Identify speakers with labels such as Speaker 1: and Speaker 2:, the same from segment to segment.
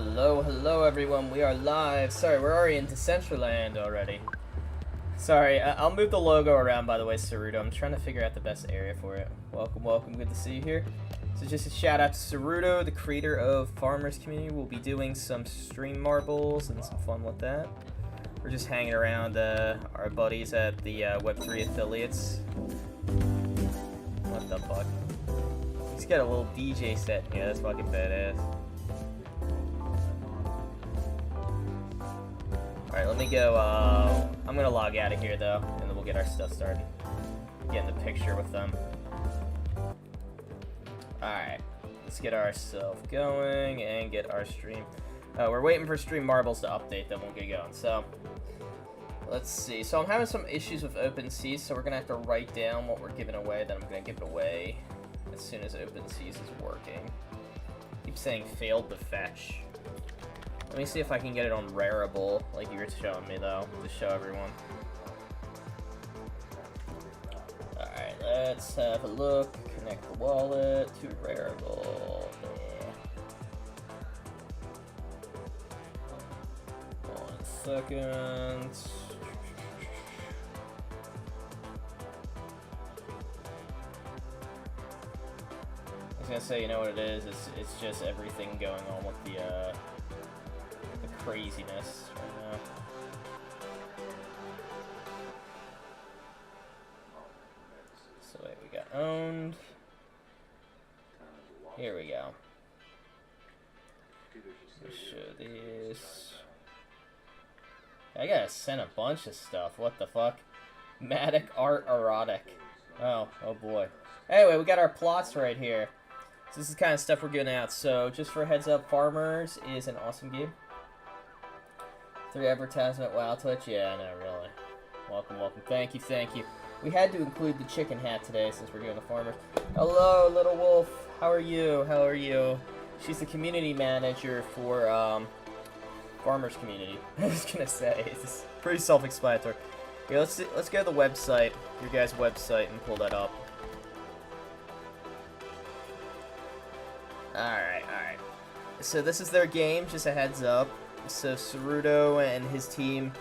Speaker 1: Hello everyone, we are live. Sorry, we're already into Decentraland already. Sorry, I'll move the logo around, by the way, Ceruto. I'm trying to figure out the best area for it. Welcome, good to see you here. So just a shout out to Ceruto, the creator of Farmers Community. We'll be doing some stream marbles and some fun with that. We're just hanging around our buddies at the Web3 affiliates. What the fuck? He's got a little DJ set here, that's fucking badass. Alright, let me go, I'm gonna log out of here though, and then we'll get our stuff started. Get in the picture with them. Alright, let's get ourselves going and get our stream. We're waiting for Stream Marbles to update, then we'll get going. So, let's see. So I'm having some issues with OpenSea, so we're gonna have to write down what we're giving away, then I'm gonna give it away as soon as OpenSea is working. Keep saying failed to fetch. Let me see if I can get it on Rareable, like you were showing me though, to show everyone. Alright, let's have a look. Connect the wallet to Rareable. Yeah. 1 second. I was gonna say, you know what it is? It's just everything going on with the craziness right now. So wait, we got owned. Here we go. Let's show these. I gotta send a bunch of stuff. What the fuck? Matic art erotic. Oh boy. Anyway, we got our plots right here. So this is the kind of stuff we're getting out. So just for a heads up, Farmers is an awesome game. 3 advertisement, wow, Twitch? Yeah, no, really. Welcome. Thank you. We had to include the chicken hat today since we're doing the Farmers. Hello, Little Wolf. How are you? She's the community manager for, Farmers Community. I was gonna say, it's pretty self-explanatory. Okay, let's go to the website, your guys' website, and pull that up. Alright. So this is their game, just a heads up. So Ceruto and his team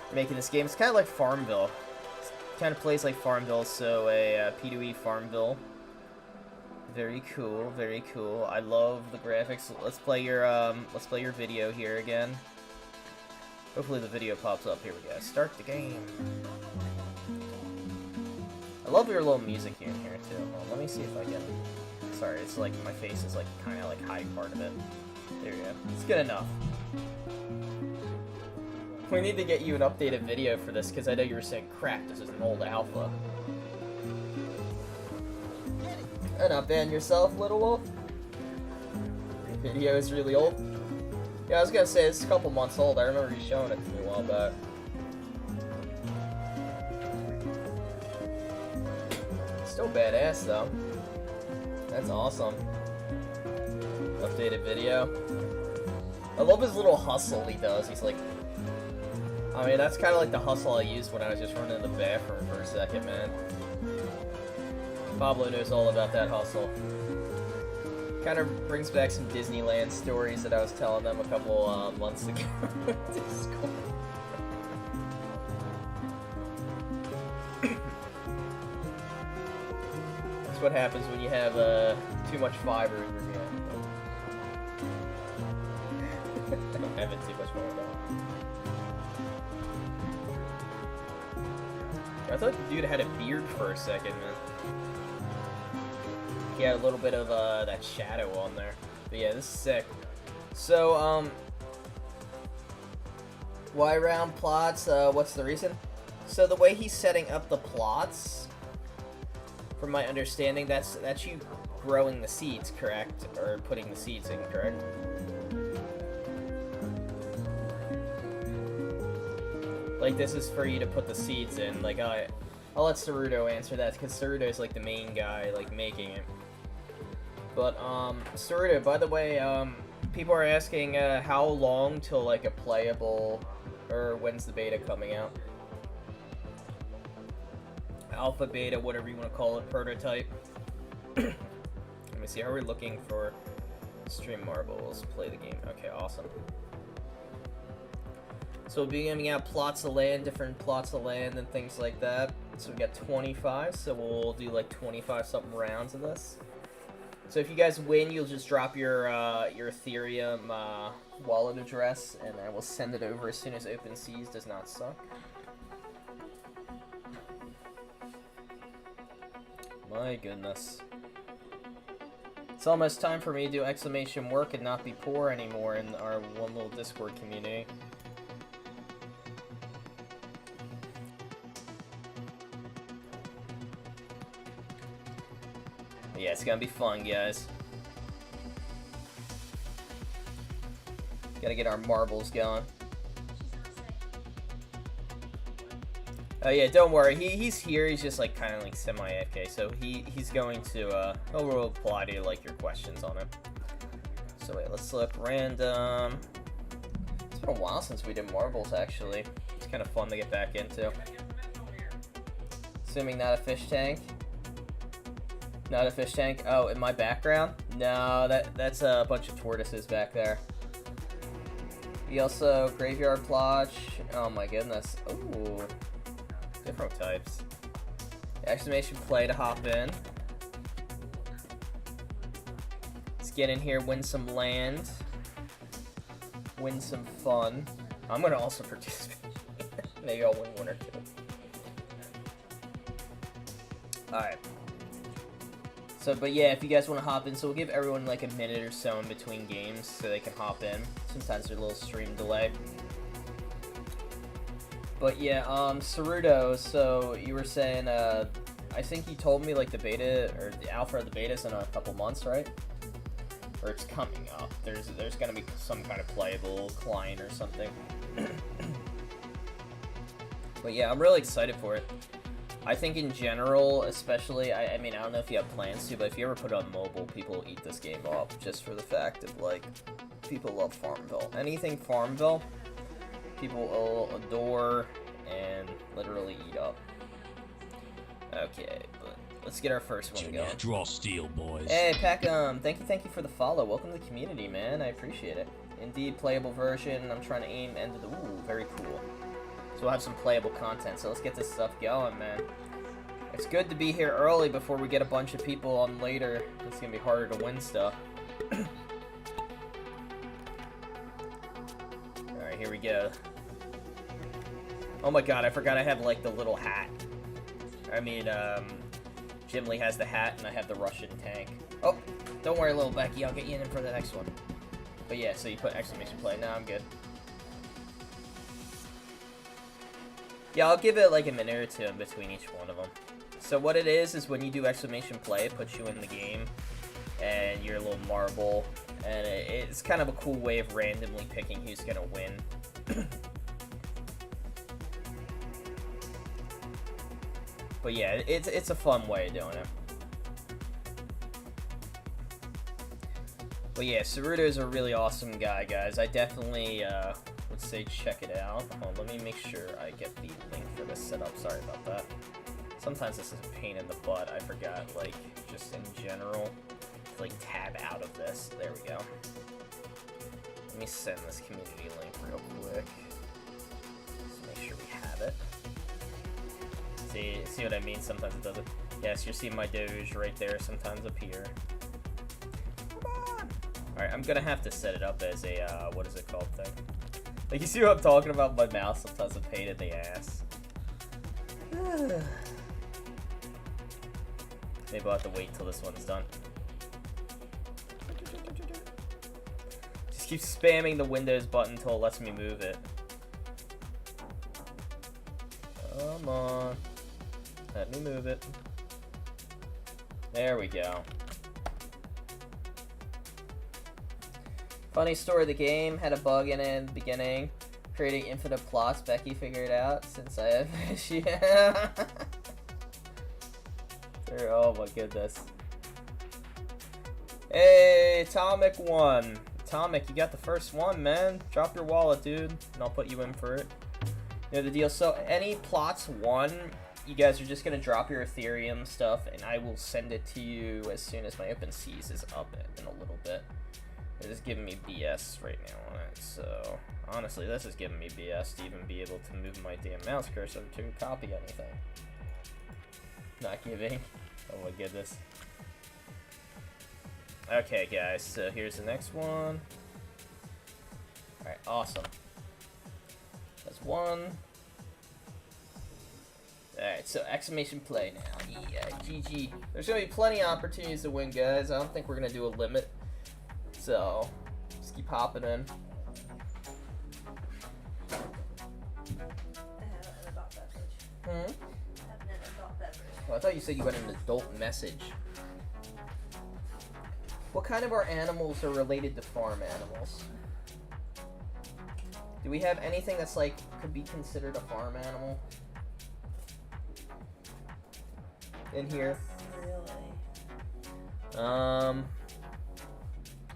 Speaker 1: are making this game. It's kind of like Farmville. It kind of plays like Farmville, so a P2E Farmville. Very cool. I love the graphics. Let's play your video here again. Hopefully the video pops up. Here we go. Start the game. I love your little music in here too. Well, let me see if I can. Sorry, it's like my face is like kind of like hiding part of it. There you go. It's good enough. We need to get you an updated video for this, because I know you were saying, crap, this is an old alpha. And not ban yourself, Little Wolf. Your video is really old. Yeah, I was gonna say, it's a couple months old. I remember you showing it to me a while back. Still badass, though. That's awesome. Updated video. I love his little hustle he does. He's like... I mean, that's kind of like the hustle I used when I was just running in the bathroom for a second, man. Pablo knows all about that hustle. Kind of brings back some Disneyland stories that I was telling them a couple months ago. That's what happens when you have too much fiber in your meal. I don't have it too much more though. I thought the dude had a beard for a second, man. He had a little bit of that shadow on there. But yeah, this is sick. So, why round plots? What's the reason? So the way he's setting up the plots, from my understanding, that's you growing the seeds, correct? Or putting the seeds in, correct? Like, this is for you to put the seeds in. Like, I'll let Ceruto answer that, because Ceruto is, like, the main guy, like, making it. But, Ceruto, by the way, people are asking, how long till, like, a playable, or when's the beta coming out? Alpha, beta, whatever you want to call it, prototype. Let me see, how are we looking for Stream marbles, play the game. Okay, awesome. So we'll be giving out plots of land, different plots of land and things like that. So we got 25, so we'll do like 25 something rounds of this. So if you guys win, you'll just drop your Ethereum wallet address, and I will send it over as soon as OpenSeas does not suck. My goodness. It's almost time for me to do exclamation work and not be poor anymore in our one little Discord community. Yeah, it's gonna be fun, guys. Gotta get our marbles going. Oh yeah, don't worry. He's here. He's just like kind of like semi-AFK, so he's going to he'll reply to like your questions on it. So wait, let's look random. It's been a while since we did marbles. Actually, it's kind of fun to get back into. Assuming not a fish tank. Not a fish tank. Oh, in my background? No, that's a bunch of tortoises back there. We also graveyard plotch. Oh my goodness. Ooh, different types. Exclamation play to hop in. Let's get in here, win some land, win some fun. I'm gonna also participate. Maybe I'll win one or two. All right. So, but yeah, if you guys want to hop in, so we'll give everyone like a minute or so in between games so they can hop in. Sometimes there's a little stream delay. But yeah, Cerudo, so you were saying, I think you told me like the beta, or the alpha or the beta's in a couple months, right? Or it's coming up. There's gonna be some kind of playable client or something. But yeah, I'm really excited for it. I think in general, especially, I mean, I don't know if you have plans to, but if you ever put it on mobile, people will eat this game up just for the fact of, like, people love Farmville. Anything Farmville, people will adore and literally eat up. Okay, but let's get our first one going.
Speaker 2: Draw steel, boys.
Speaker 1: Hey, Peckham, thank you for the follow. Welcome to the community, man. I appreciate it. Indeed, playable version. I'm trying to aim end of the... Ooh, very cool. So we'll have some playable content, so let's get this stuff going, man. It's good to be here early before we get a bunch of people on later. It's gonna be harder to win stuff. Alright, here we go. Oh my god, I forgot I have, like, the little hat. I mean, Jim Lee has the hat, and I have the Russian tank. Oh, don't worry, little Becky, I'll get you in for the next one. But yeah, so you put exclamation play. No, I'm good. Yeah, I'll give it like a minute or two in between each one of them. So what it is when you do exclamation play, it puts you in the game, and you're a little marble, and it's kind of a cool way of randomly picking who's gonna win. But yeah, it's a fun way of doing it. But yeah, Cerudo's a really awesome guy, guys. I definitely would say check it out. Hold on, let me make sure I get the link for this set up. Sorry about that. Sometimes this is a pain in the butt. I forgot, like, just in general, to, like, tab out of this. There we go. Let me send this community link real quick. Just make sure we have it. See what I mean? Sometimes it doesn't. Yes, you're seeing my Doge right there, sometimes up here. Come on! Alright, I'm gonna have to set it up as a, what is it called thing? Like, you see what I'm talking about? My mouse sometimes a pain in the ass. Maybe I'll have to wait till this one's done. Just keep spamming the Windows button until it lets me move it. Come on. Let me move it. There we go. Funny story, the game had a bug in it in the beginning. Creating infinite plots, Becky figured out since I have issue. Oh my goodness. Hey, Atomic won. Atomic, you got the first one, man. Drop your wallet, dude, and I'll put you in for it. You know the deal. So any plots won, you guys are just gonna drop your Ethereum stuff, and I will send it to you as soon as my OpenSeas is up in a little bit. It is giving me BS right now on it, so honestly, this is giving me BS to even be able to move my damn mouse cursor to copy anything. Not giving. Oh my goodness. Okay, guys, so here's the next one. Alright, awesome. That's one. Alright, so exclamation play now. Yeah, GG. There's gonna be plenty of opportunities to win, guys. I don't think we're gonna do a limit. So, just keep hopping in.
Speaker 2: I have an adult beverage.
Speaker 1: Hmm?
Speaker 2: I have an adult beverage.
Speaker 1: Oh, I thought you said you had an adult message. What kind of our animals are related to farm animals? Do we have anything that's like could be considered a farm animal in here?
Speaker 2: Really?
Speaker 1: I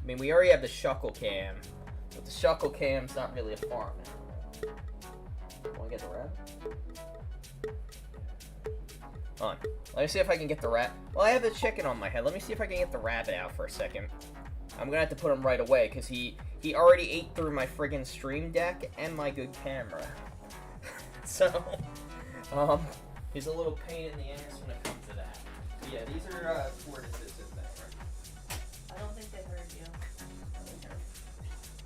Speaker 1: mean, we already have the Shuckle cam, but the Shuckle cam's not really a farm animal. Wanna get the rabbit? Hold on. Let me see if I can get the rat. Well, I have the chicken on my head. Let me see if I can get the rabbit out for a second. I'm gonna have to put him right away because he already ate through my friggin' stream deck and my good camera. So, he's a little pain in the ass when it comes to that. But yeah, these are tortoises in there.
Speaker 2: I don't think they heard you.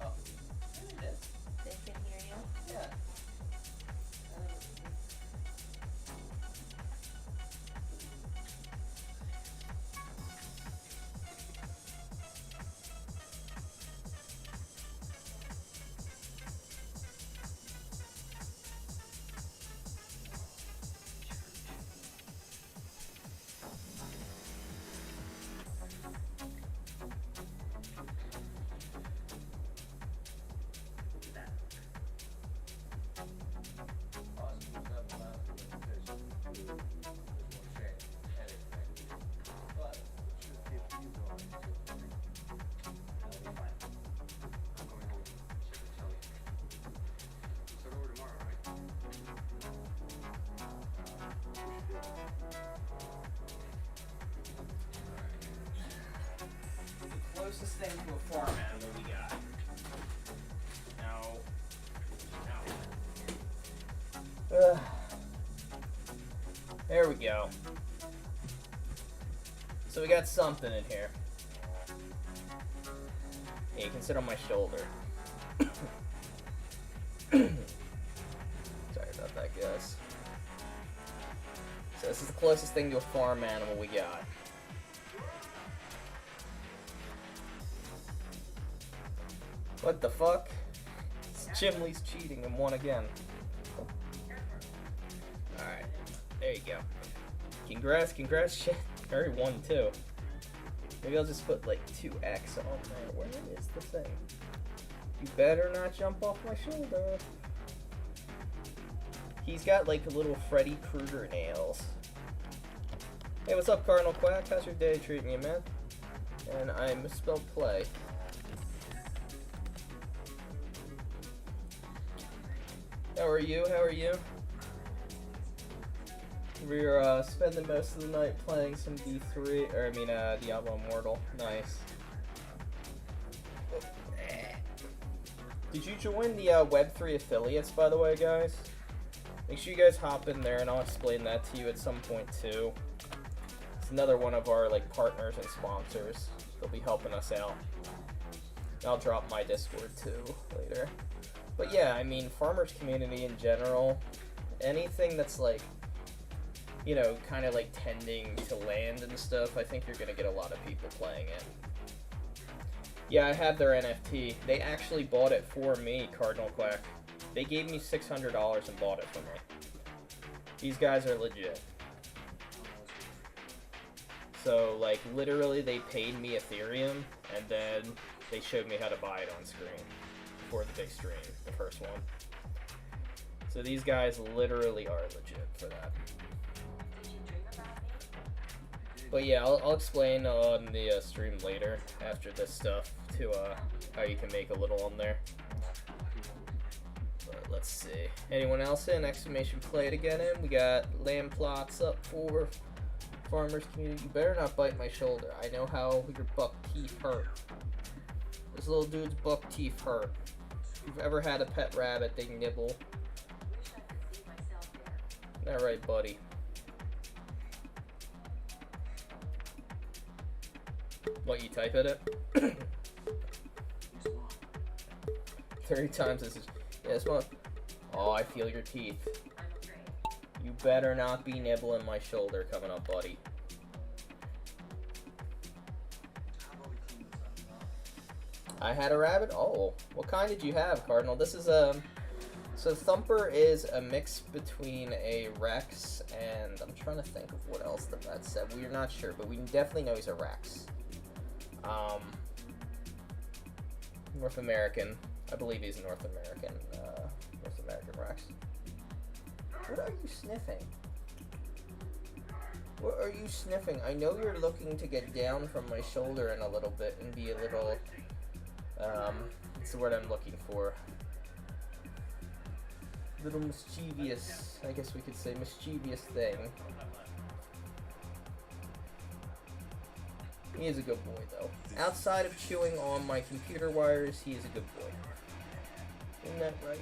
Speaker 1: Oh, they did.
Speaker 2: They can hear you.
Speaker 1: Yeah. Closest thing to a farm animal we got. No. There we go. So we got something in here. Hey, you can sit on my shoulder. Sorry about that, guys. So this is the closest thing to a farm animal we got. What the fuck? Chimley's cheating and won again. Alright, there you go. Congrats, shit. Very won too. Maybe I'll just put like 2x on there. Where is the thing? You better not jump off my shoulder. He's got like a little Freddy Krueger nails. Hey, what's up, Cardinal Quack? How's your day treating you, man? And I misspelled play. How are you? We're spending most of the night playing some D3, or I mean Diablo Immortal. Nice. Did you join the Web3 affiliates, by the way, guys? Make sure you guys hop in there, and I'll explain that to you at some point too. It's another one of our like partners and sponsors. They'll be helping us out. I'll drop my Discord too later. But yeah, I mean, farmers community in general, anything that's like, you know, kind of like tending to land and stuff, I think you're going to get a lot of people playing it. Yeah, I have their NFT. They actually bought it for me, Cardinal Quack. They gave me $600 and bought it for me. These guys are legit. So, like, literally they paid me Ethereum, and then they showed me how to buy it on screen. For the big stream, the first one. So these guys literally are legit for that. But yeah, I'll explain on the stream later after this stuff to how you can make a little on there. But let's see. Anyone else in? Exclamation play to get in. We got land plots up for farmers community. You better not bite my shoulder. I know how your buck teeth hurt. This little dude's buck teeth hurt. If you've ever had a pet rabbit, they nibble. All right, buddy. What, you type at it? 30 times this is... Yeah, this one... Oh, I feel your teeth. You better not be nibbling my shoulder coming up, buddy. I had a rabbit? Oh, what kind did you have, Cardinal? This is a... So Thumper is a mix between a Rex and... I'm trying to think of what else the vet said. We're not sure, but we definitely know he's a Rex. North American. I believe he's a North American Rex. What are you sniffing? What are you sniffing? I know you're looking to get down from my shoulder in a little bit and be a little... what's the word I'm looking for? Little mischievous, I guess we could say mischievous thing. He is a good boy, though. Outside of chewing on my computer wires, he is a good boy. Isn't that right?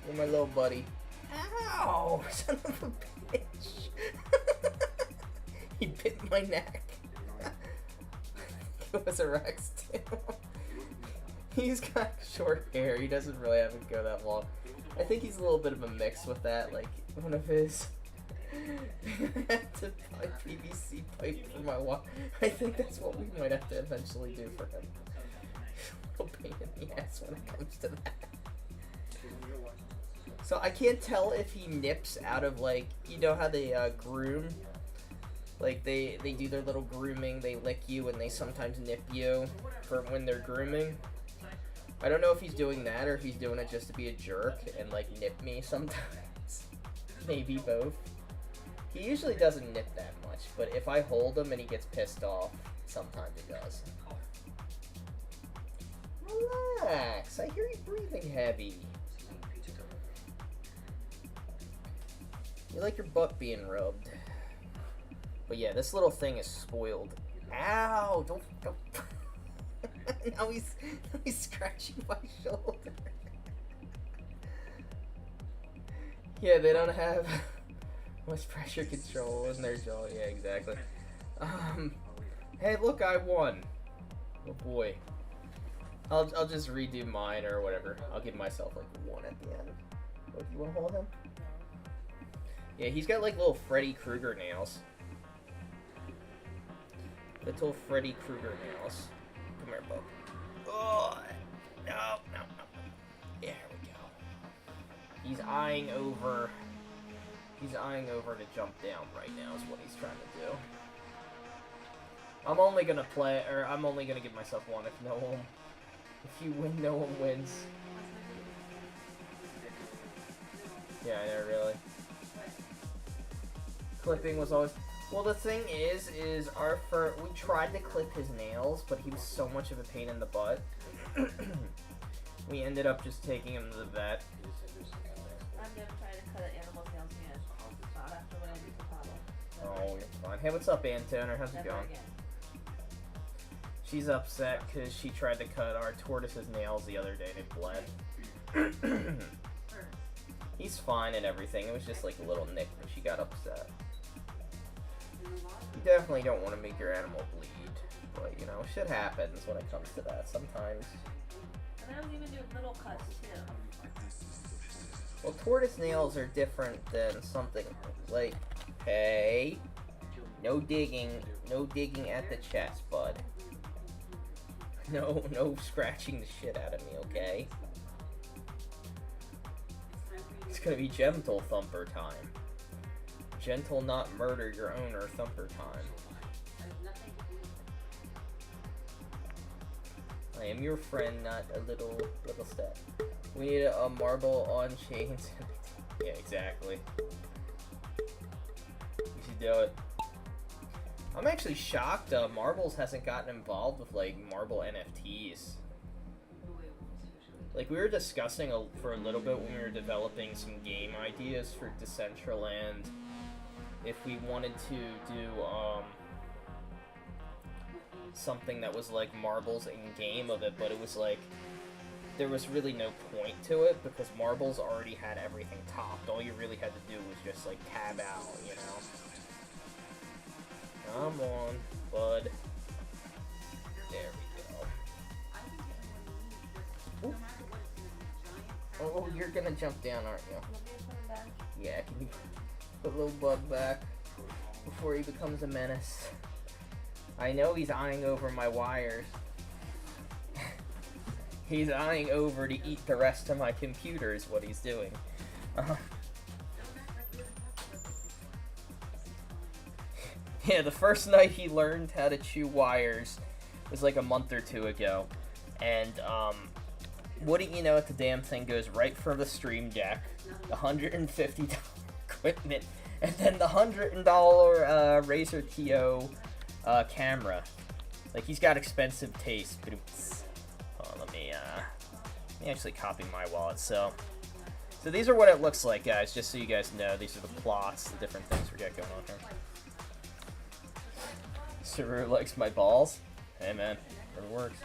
Speaker 1: You're my little buddy. Ow! Son of a bitch! He bit my neck. It was a Rex, too. He's got short hair. He doesn't really have to go that long. I think he's a little bit of a mix with that, like, one of his... I had to buy PVC pipe for my walk. I think that's what we might have to eventually do for him. A little pain in the ass when it comes to that. So I can't tell if he nips out of, like, you know how they groom? Like, they do their little grooming, they lick you, and they sometimes nip you for when they're grooming. I don't know if he's doing that or if he's doing it just to be a jerk and, like, nip me sometimes. Maybe both. He usually doesn't nip that much, but if I hold him and he gets pissed off, sometimes he does. Relax, I hear you breathing heavy. You like your butt being rubbed. But yeah, this little thing is spoiled. Ow! Don't. now he's scratching my shoulder. Yeah, they don't have much pressure control in their jaw. Yeah, exactly. Hey, look, I won. Oh boy. I'll just redo mine or whatever. I'll give myself like 1 at the end. What, do you want to hold him? Yeah, he's got like little Freddy Krueger nails. Little Freddy Krueger nails. Come here, bub. Oh, no. There we go. He's eyeing over to jump down right now is what he's trying to do. I'm only gonna give myself 1 if you win, no one wins. Yeah, I know, really. Clipping was always... Well, the thing is we tried to clip his nails, but he was so much of a pain in the butt. We ended up just taking him to the vet.
Speaker 2: I've never tried to cut an animal's nails again. Not after what I did to Pablo.
Speaker 1: Oh, you're fine. Hey, what's up, Antoner? How's it going?
Speaker 2: Again.
Speaker 1: She's upset because she tried to cut our tortoise's nails the other day and it bled. He's fine and everything. It was just like a little nick when she got upset. You definitely don't want to make your animal bleed. But, you know, shit happens when it comes to that sometimes.
Speaker 2: And I don't even do little cuts, too.
Speaker 1: Well, tortoise nails are different than something like, hey, no digging at the chest, bud. No scratching the shit out of me, okay? It's gonna be gentle Thumper time. Gentle, not murder your owner Thumper time. I am your friend, not a little step. We need a marble on chains. Yeah, exactly. We should do it. I'm actually shocked Marbles hasn't gotten involved with, like, marble NFTs. Like, we were discussing for a little bit when we were developing some game ideas for Decentraland, if we wanted to do, something that was like marbles in game of it, but it was like there was really no point to it because marbles already had everything topped. All you really had to do was just like tab out, you know. Come on, bud. There we go. Ooh. Oh, you're gonna jump down, aren't you? Yeah, can you put little bug back before he becomes a menace? I know he's eyeing over my wires. He's eyeing over to eat the rest of my computer is what he's doing. Yeah, the first night he learned how to chew wires was like a month or two ago. And, wouldn't you know it, the damn thing goes right for the stream deck, the $150 equipment, and then the $100 Razer TO camera. Like, he's got expensive taste, but let me actually copy my wallet. So these are what it looks like, guys, just so you guys know. These are the plots, the different things we got going on here. Saru likes my balls. Hey, man, it works.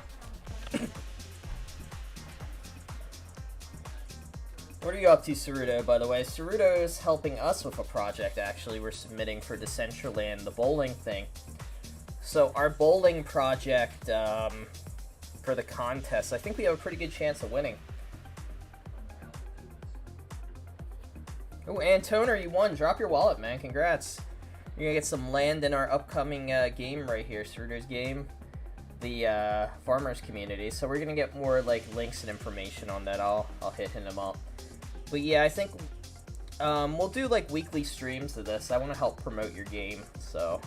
Speaker 1: What are you up to, Saruto, by the way? Saruto's helping us with a project, actually. We're submitting for Decentraland, the bowling thing. So our bowling project, for the contest, I think we have a pretty good chance of winning. Oh, Antoner, you won. Drop your wallet, man. Congrats. You're gonna get some land in our upcoming game right here, Saruto's game, the farmers community. So we're gonna get more like links and information on that. I'll hit him up. But yeah, I think we'll do like weekly streams of this. I want to help promote your game, so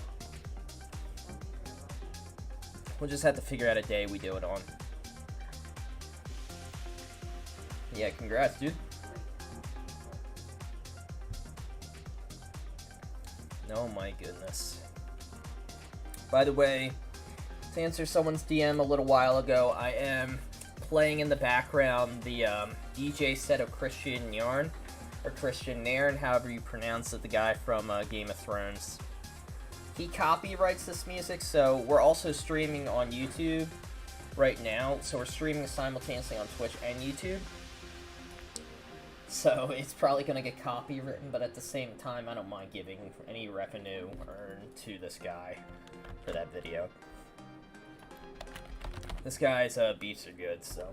Speaker 1: we'll just have to figure out a day we do it on. Yeah, congrats, dude. Oh my goodness. By the way, to answer someone's DM a little while ago, I am playing in the background the DJ set of Christian Yarn, or Christian Nairn, however you pronounce it, the guy from Game of Thrones. He copyrights this music, so we're also streaming on YouTube right now. So we're streaming simultaneously on Twitch and YouTube. So it's probably going to get copywritten, but at the same time, I don't mind giving any revenue earned to this guy for that video. This guy's beats are good, so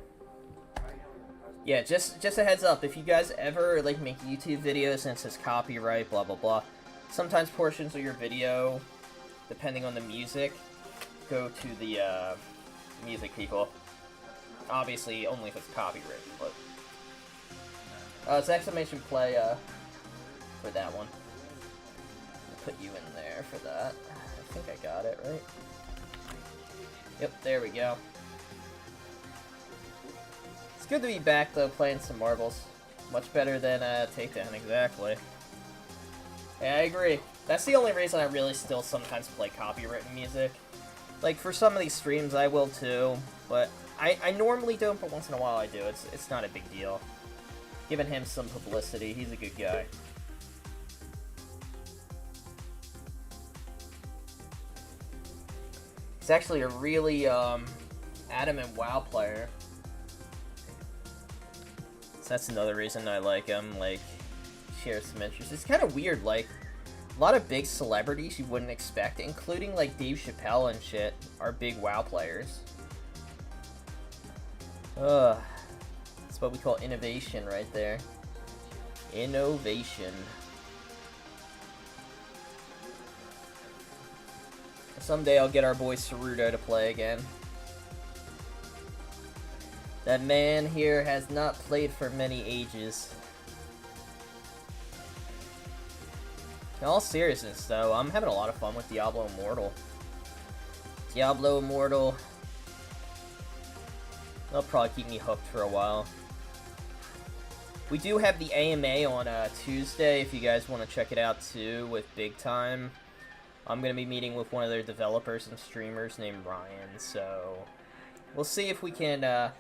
Speaker 1: yeah. Just a heads up, if you guys ever like make YouTube videos and it says copyright, blah blah blah, sometimes portions of your video, depending on the music, go to the music people. Obviously, only if it's copywritten, but it's exclamation play for that one. I'll put you in there for that. I think I got it right. Yep, there we go. It's good to be back though, playing some marbles. Much better than Takedown, exactly. Yeah, I agree. That's the only reason I really still sometimes play copywritten music. Like, for some of these streams I will too, but I normally don't, but once in a while I do. It's not a big deal. Giving him some publicity, he's a good guy. He's actually a really adamant WoW player. So that's another reason I like him, like, shares some interest. It's kind of weird, like, a lot of big celebrities you wouldn't expect, including, like, Dave Chappelle and shit, are big WoW players. That's what we call innovation right there. Innovation. Someday I'll get our boy Saruto to play again. That man here has not played for many ages. In all seriousness, though, I'm having a lot of fun with Diablo Immortal. Diablo Immortal. They'll probably keep me hooked for a while. We do have the AMA on Tuesday, if you guys want to check it out too, with Big Time. I'm going to be meeting with one of their developers and streamers named Ryan, so we'll see if we can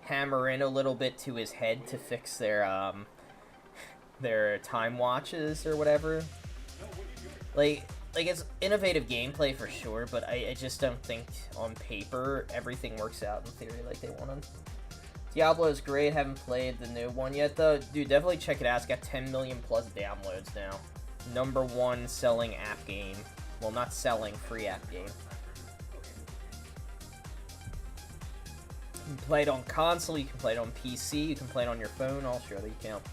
Speaker 1: hammer in a little bit to his head to fix their time watches or whatever. Like, like, it's innovative gameplay for sure, but I just don't think on paper everything works out in theory like they wanted. Diablo is great. Haven't played the new one yet, though. Dude, definitely check it out. It's got 10 million plus downloads now. #1 selling app game. Well, not selling, free app game. You can play it on console, you can play it on PC, you can play it on your phone. I'll show you count.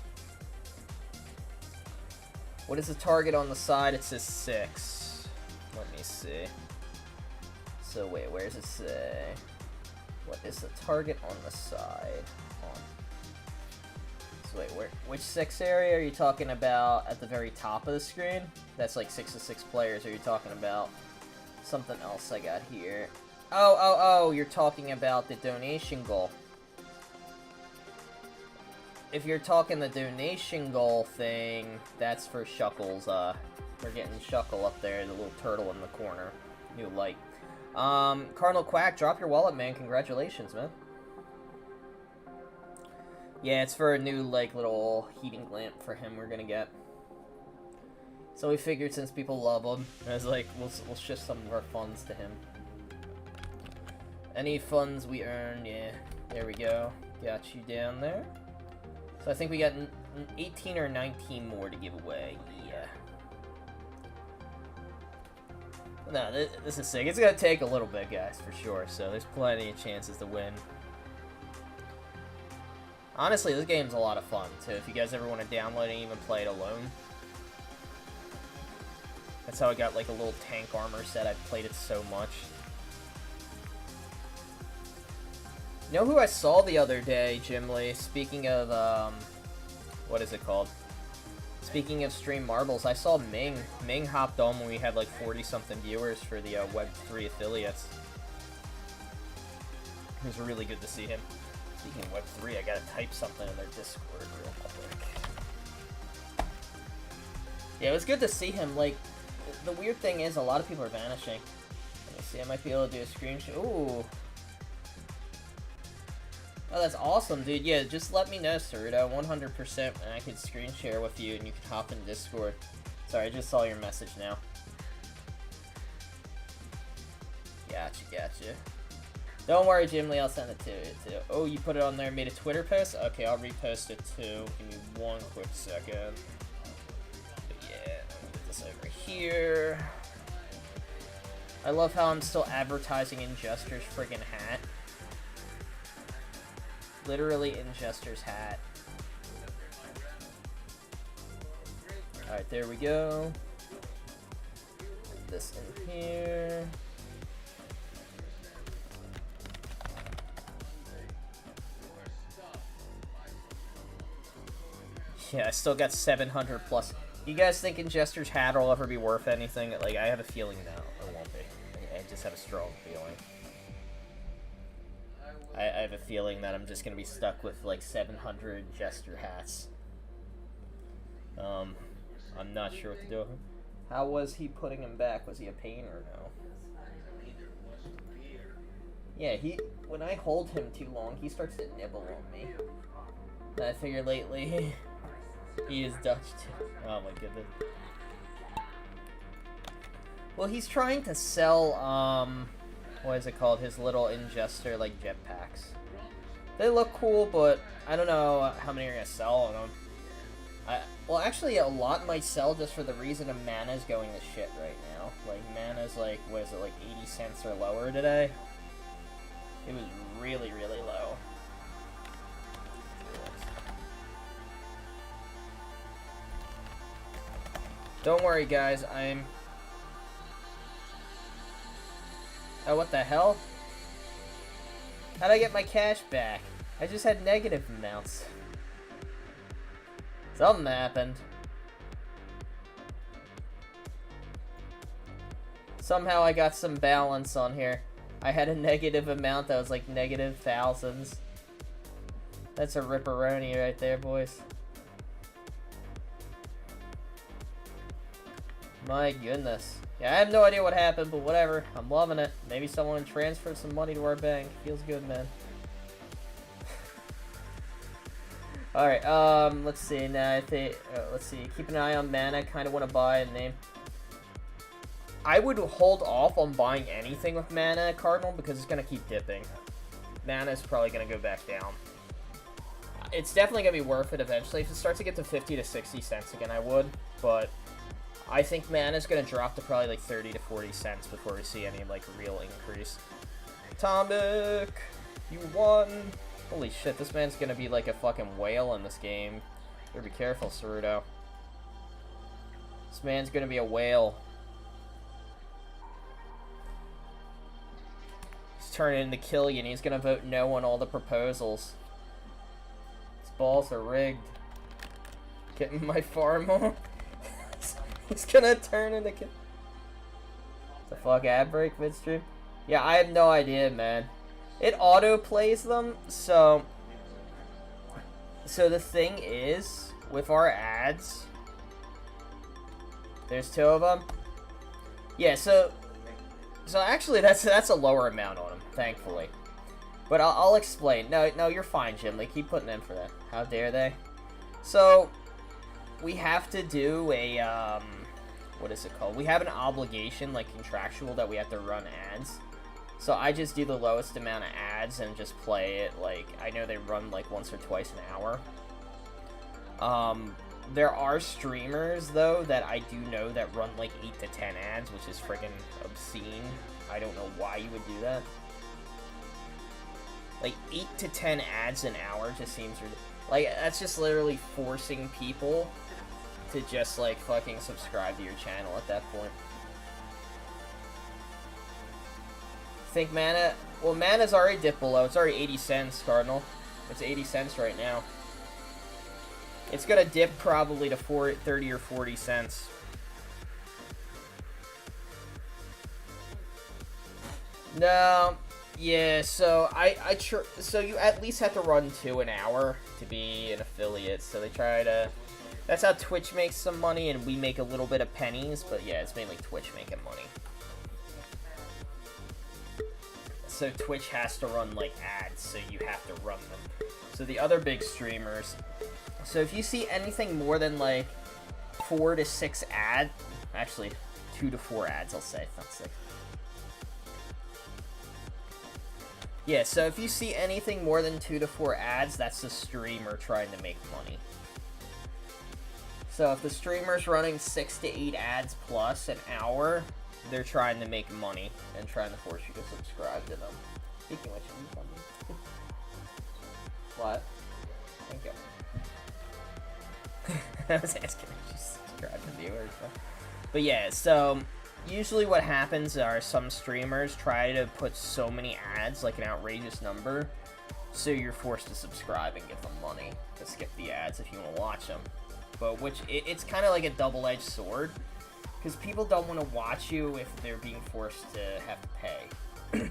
Speaker 1: What is the target on the side? It says 6. Let me see. So wait, where does it say? What is the target on the side? So wait, which 6 area are you talking about at the very top of the screen? That's like 6 to 6 players. Or are you talking about something else I got here? Oh, you're talking about the donation goal. If you're talking the donation goal thing, that's for Shuckles. We're getting Shuckle up there, the little turtle in the corner. New light. Cardinal Quack, drop your wallet, man. Congratulations, man. Yeah, it's for a new, like, little heating lamp for him we're gonna get. So we figured since people love him, I was like, we'll shift some of our funds to him. Any funds we earn, yeah. There we go. Got you down there. So I think we got 18 or 19 more to give away. Yeah. No, this is sick. It's gonna take a little bit, guys, for sure. So there's plenty of chances to win. Honestly, this game's a lot of fun, too. If you guys ever want to download it and even play it alone. That's how I got, like, a little tank armor set. I've played it so much. You know who I saw the other day, Jim Lee? Speaking of, what is it called? Speaking of Stream Marbles, I saw Ming. Ming hopped on when we had, like, 40-something viewers for the Web3 affiliates. It was really good to see him. Speaking of Web3, I gotta type something in their Discord real quick. Yeah, it was good to see him. Like, the weird thing is, a lot of people are vanishing. Let me see, I might be able to do a screenshot. Ooh. Oh, that's awesome, dude. Yeah, just let me know, Saruto, 100%, and I could screen share with you, and you can hop in Discord. Sorry, I just saw your message now. Gotcha. Don't worry, Jim Lee, I'll send it to you, too. Oh, you put it on there and made a Twitter post? Okay, I'll repost it, too. Give me one quick second. But yeah, let me get this over here. I love how I'm still advertising Injester's friggin' hat. Literally Injester's hat. Alright, there we go. Put this in here. Yeah, I still got 700 plus. You guys think Injester's hat will ever be worth anything? Like, I have a feeling no, it won't be. I just have a strong feeling. I have a feeling that I'm just gonna be stuck with like 700 Jester hats. I'm not sure what to do with him. How was he putting him back? Was he a pain or no? Yeah, when I hold him too long, he starts to nibble on me. And I figure lately, he is Dutch too. Oh my goodness. Well, he's trying to sell, what is it called? His little Ingester, like, jetpacks. They look cool, but I don't know how many are going to sell on them. Well, actually, a lot might sell just for the reason of mana's going to shit right now. Like, mana's, like, what is it, like 80 cents or lower today? It was really, really low. Don't worry, guys, Oh, what the hell? How'd I get my cash back? I just had negative amounts. Something happened. Somehow I got some balance on here. I had a negative amount that was like negative thousands. That's a ripperoni right there, boys. My goodness. Yeah, I have no idea what happened, but whatever. I'm loving it. Maybe someone transferred some money to our bank. Feels good, man. Alright, let's see. Now, let's see. Keep an eye on mana. Kind of want to buy a name. I would hold off on buying anything with mana at Cardinal because it's going to keep dipping. Mana is probably going to go back down. It's definitely going to be worth it eventually. If it starts to get to 50 to 60 cents again, I would. But I think mana is going to drop to probably like 30 to 40 cents before we see any like real increase. Atomic, you won. Holy shit, this man's going to be like a fucking whale in this game. You better be careful, Ceruto. This man's going to be a whale. He's turning into Killian. He's going to vote no on all the proposals. His balls are rigged. Getting my farm on. He's going to turn into Killian. The fuck, ad break midstream? Yeah, I have no idea, man. It auto-plays them, so the thing is, with our ads, there's 2 of them. Yeah, so actually that's a lower amount on them, thankfully. But I'll explain. No, you're fine, Jim. They keep putting in for that. How dare they? So we have to do a what is it called? We have an obligation, like contractual, that we have to run ads. So I just do the lowest amount of ads and just play it, like, I know they run like once or twice an hour. There are streamers, though, that I do know that run like 8 to 10 ads, which is friggin' obscene. I don't know why you would do that. Like, 8 to 10 ads an hour just seems like, that's just literally forcing people to just, like, fucking subscribe to your channel at that point. Think mana? Well, mana's already dipped below. It's already 80 cents, Cardinal. It's 80 cents right now. It's gonna dip probably to 30 or 40 cents. No, yeah. So so you at least have to run 2 an hour to be an affiliate. So they try to. That's how Twitch makes some money, and we make a little bit of pennies. But yeah, it's mainly Twitch making money. So Twitch has to run, like, ads, so you have to run them. So the other big streamers... So if you see anything more than, like, 4 to 6 ads... Actually, 2 to 4 ads, I'll say, not 6. Yeah, so if you see anything more than 2 to 4 ads, that's the streamer trying to make money. So if the streamer's running 6 to 8 ads plus an hour... They're trying to make money and trying to force you to subscribe to them. Speaking of which, what? Thank you. I was asking if you subscribe to viewers. But yeah, so usually what happens are some streamers try to put so many ads, like an outrageous number, so you're forced to subscribe and give them money to skip the ads if you want to watch them. But it's kind of like a double-edged sword. Because people don't want to watch you if they're being forced to have to pay.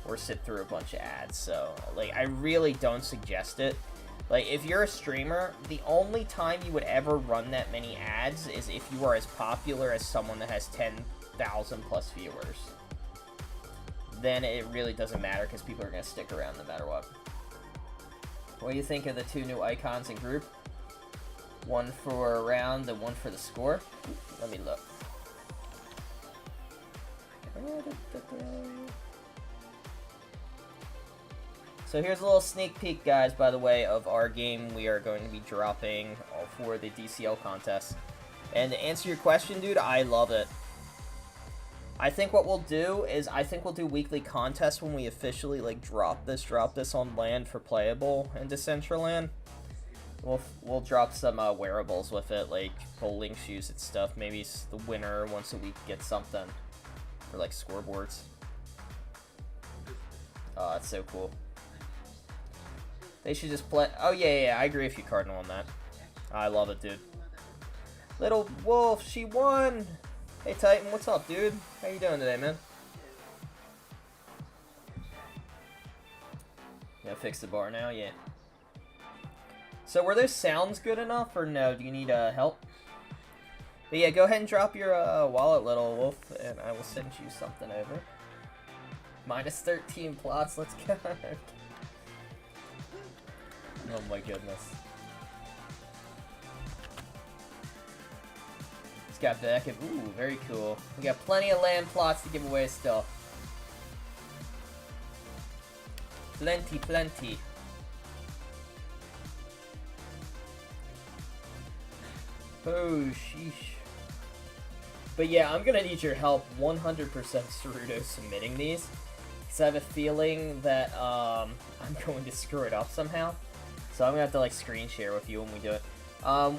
Speaker 1: Or sit through a bunch of ads. So, like, I really don't suggest it. Like, if you're a streamer, the only time you would ever run that many ads is if you are as popular as someone that has 10,000 plus viewers. Then it really doesn't matter because people are going to stick around no matter what. What do you think of the 2 new icons in group? One for a round and one for the score. Let me look. So here's a little sneak peek, guys, by the way, of our game we are going to be dropping for the DCL contest. And to answer your question, dude, I love it. I think what we'll do is, we'll do weekly contests when we officially, like, drop this on land for playable in Decentraland. We'll drop some wearables with it, like bowling shoes and stuff. Maybe the winner once a week gets something for, like, scoreboards. Oh, that's so cool. They should just play. Oh yeah, I agree with you, Cardinal, on that. I love it, dude. Little Wolf, she won. Hey Titan, what's up, dude? How you doing today, man? Yeah, fix the bar now, yeah. So were those sounds good enough, or no? Do you need help? But yeah, go ahead and drop your wallet, Little Wolf, and I will send you something over. Minus 13 plots, let's go. Oh my goodness. It's got back. Ooh, very cool. We got plenty of land plots to give away still. Plenty, plenty. Oh, sheesh. But yeah, I'm gonna need your help 100% Cerudo submitting these. Because I have a feeling that I'm going to screw it up somehow. So I'm gonna have to like screen share with you when we do it.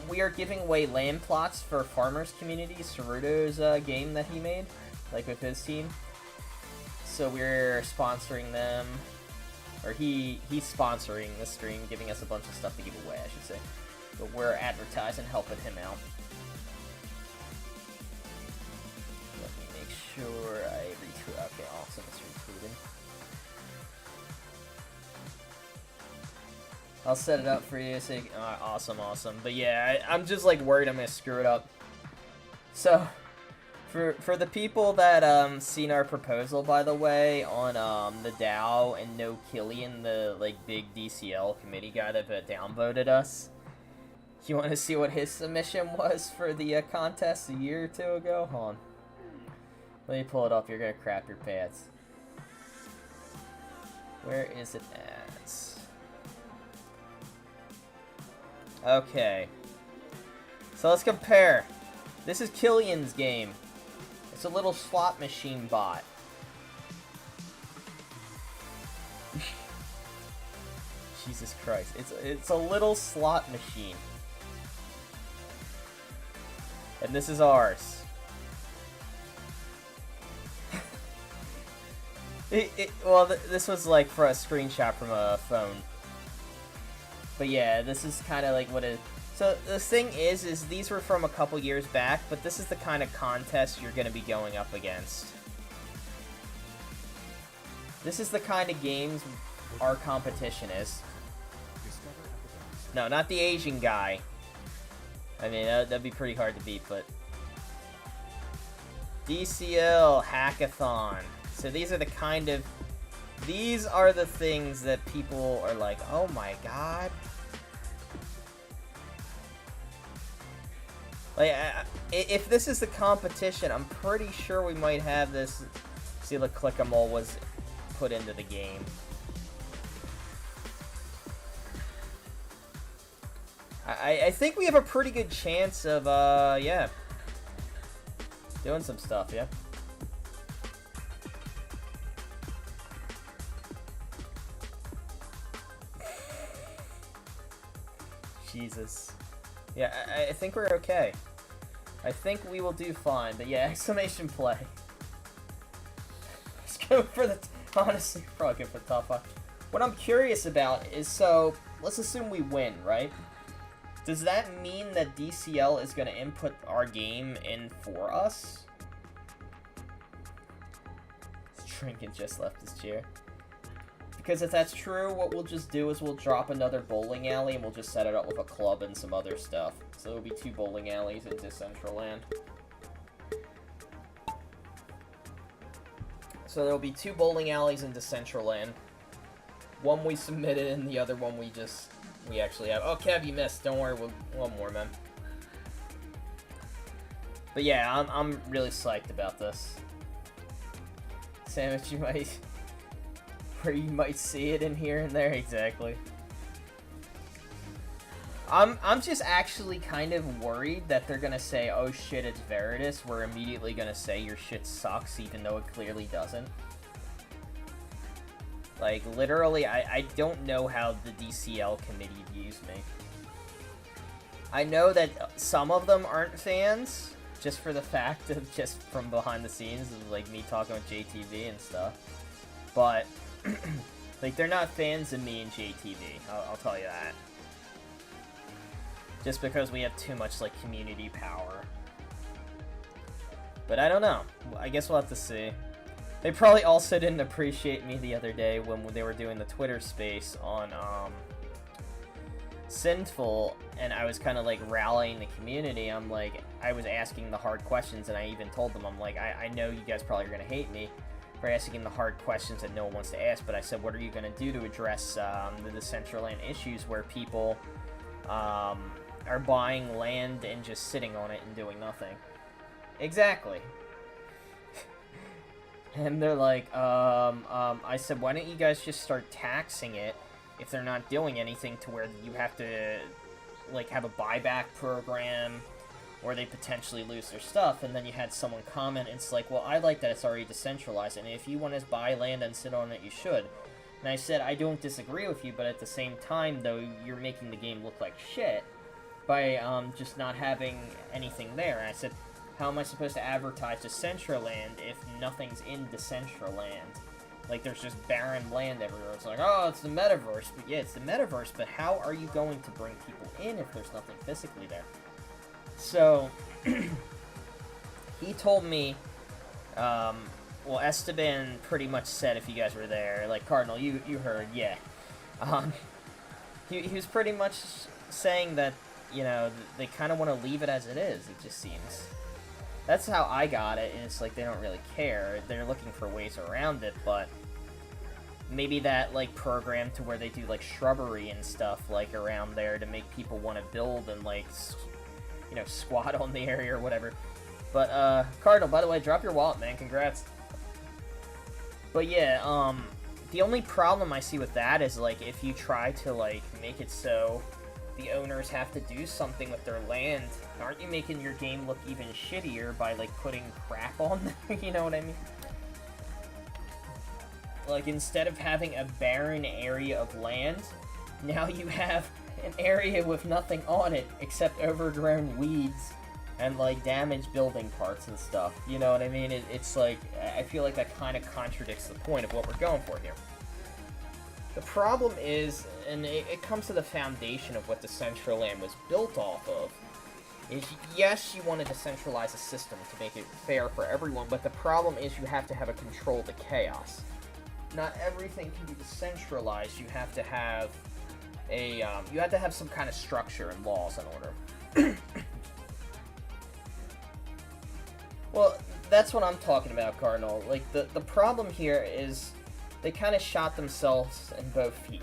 Speaker 1: We are giving away land plots for Farmers Community, Cerudo's game that he made, like with his team. So we're sponsoring them, or he's sponsoring the stream, giving us a bunch of stuff to give away, I should say. But we're advertising, helping him out. Let me make sure I retweet. Okay, awesome, it's retweeted. I'll set it up for you. So awesome, awesome. But yeah, I'm just like worried I'm gonna screw it up. So, for the people that seen our proposal, by the way, on the DAO and no Killian, the like big DCL committee guy that downvoted us. You want to see what his submission was for the contest a year or two ago? Hold on. Let me pull it up. You're gonna crap your pants. Where is it at? Okay. So let's compare. This is Killian's game. It's a little slot machine bot. Jesus Christ. It's a little slot machine. And this is ours. This was like for a screenshot from a phone. But yeah, this is kind of like what it... So the thing is these were from a couple years back, but this is the kind of contest you're going to be going up against. This is the kind of games our competition is. No, not the Asian guy. I mean, that'd be pretty hard to beat, but... DCL Hackathon. So these are the kind of... These are the things that people are like, oh my god. Like, if this is the competition, I'm pretty sure we might have this... See, look, Click-em-all was put into the game. I think we have a pretty good chance of, yeah. Doing some stuff, yeah. Jesus. Yeah, I think we're okay. I think we will do fine, but yeah, exclamation play. Let's go for the... Honestly, probably go for the top 5. What I'm curious about is, so, let's assume we win, right? Does that mean that DCL is going to input our game in for us? Trinket just left his chair. Because if that's true, what we'll just do is we'll drop another bowling alley and we'll just set it up with a club and some other stuff. So there'll be 2 bowling alleys in Decentraland. So there'll be 2 bowling alleys in Decentraland. One we submitted and the other one we actually have. Oh, Kev, you missed. Don't worry, one more, man. But yeah, I'm really psyched about this. Sandwich, where you might see it in here and there, exactly. I'm just actually kind of worried that they're gonna say, oh shit, it's Veritas. We're immediately gonna say your shit sucks, even though it clearly doesn't. Like, literally, I don't know how the DCL committee views me. I know that some of them aren't fans, just for the fact of just from behind the scenes of, like, me talking with JTV and stuff. But, like, they're not fans of me and JTV, I'll tell you that. Just because we have too much, like, community power. But I don't know. I guess we'll have to see. They probably also didn't appreciate me the other day when they were doing the Twitter space on Sinful, and I was kind of like rallying the community. I'm like, I was asking the hard questions, and I even told them, I'm like, I know you guys probably are going to hate me for asking the hard questions that no one wants to ask, but I said, what are you going to do to address the Decentraland issues where people are buying land and just sitting on it and doing nothing? Exactly. And they're like, I said, why don't you guys just start taxing it if they're not doing anything to where you have to, like, have a buyback program or they potentially lose their stuff. And then you had someone comment, it's like, well, I like that it's already decentralized, and if you want to buy land and sit on it, you should. And I said, I don't disagree with you, but at the same time, though, you're making the game look like shit by just not having anything there. And I said, how am I supposed to advertise Decentraland if nothing's in Decentraland? Like, there's just barren land everywhere. It's like, oh, it's the metaverse. But yeah, it's the metaverse, but how are you going to bring people in if there's nothing physically there? So, he told me, well, Esteban pretty much said, if you guys were there, like, Cardinal, you heard, yeah. He was pretty much saying that, you know, they kind of want to leave it as it is, it just seems. That's how I got it, and it's like they don't really care. They're looking for ways around it, but maybe that, like, program to where they do, like, shrubbery and stuff, like, around there to make people want to build and, like, you know, squat on the area or whatever. But, Cardinal, by the way, drop your wallet, man. Congrats. But, yeah, the only problem I see with that is, like, if you try to, like, make it so the owners have to do something with their land, aren't you making your game look even shittier by, like, putting crap on there? You know what I mean? Like, instead of having a barren area of land, now you have an area with nothing on it except overgrown weeds and, like, damaged building parts and stuff. You know what I mean? It's like, I feel like that kind of contradicts the point of what we're going for here. The problem is, and it comes to the foundation of what Decentraland was built off of, is yes, you want to decentralize a system to make it fair for everyone, but the problem is you have to have a control to chaos. Not everything can be decentralized. You have to have a, you have to have some kind of structure and laws in order. Well, that's what I'm talking about, Cardinal. Like, the problem here is they kind of shot themselves in both feet.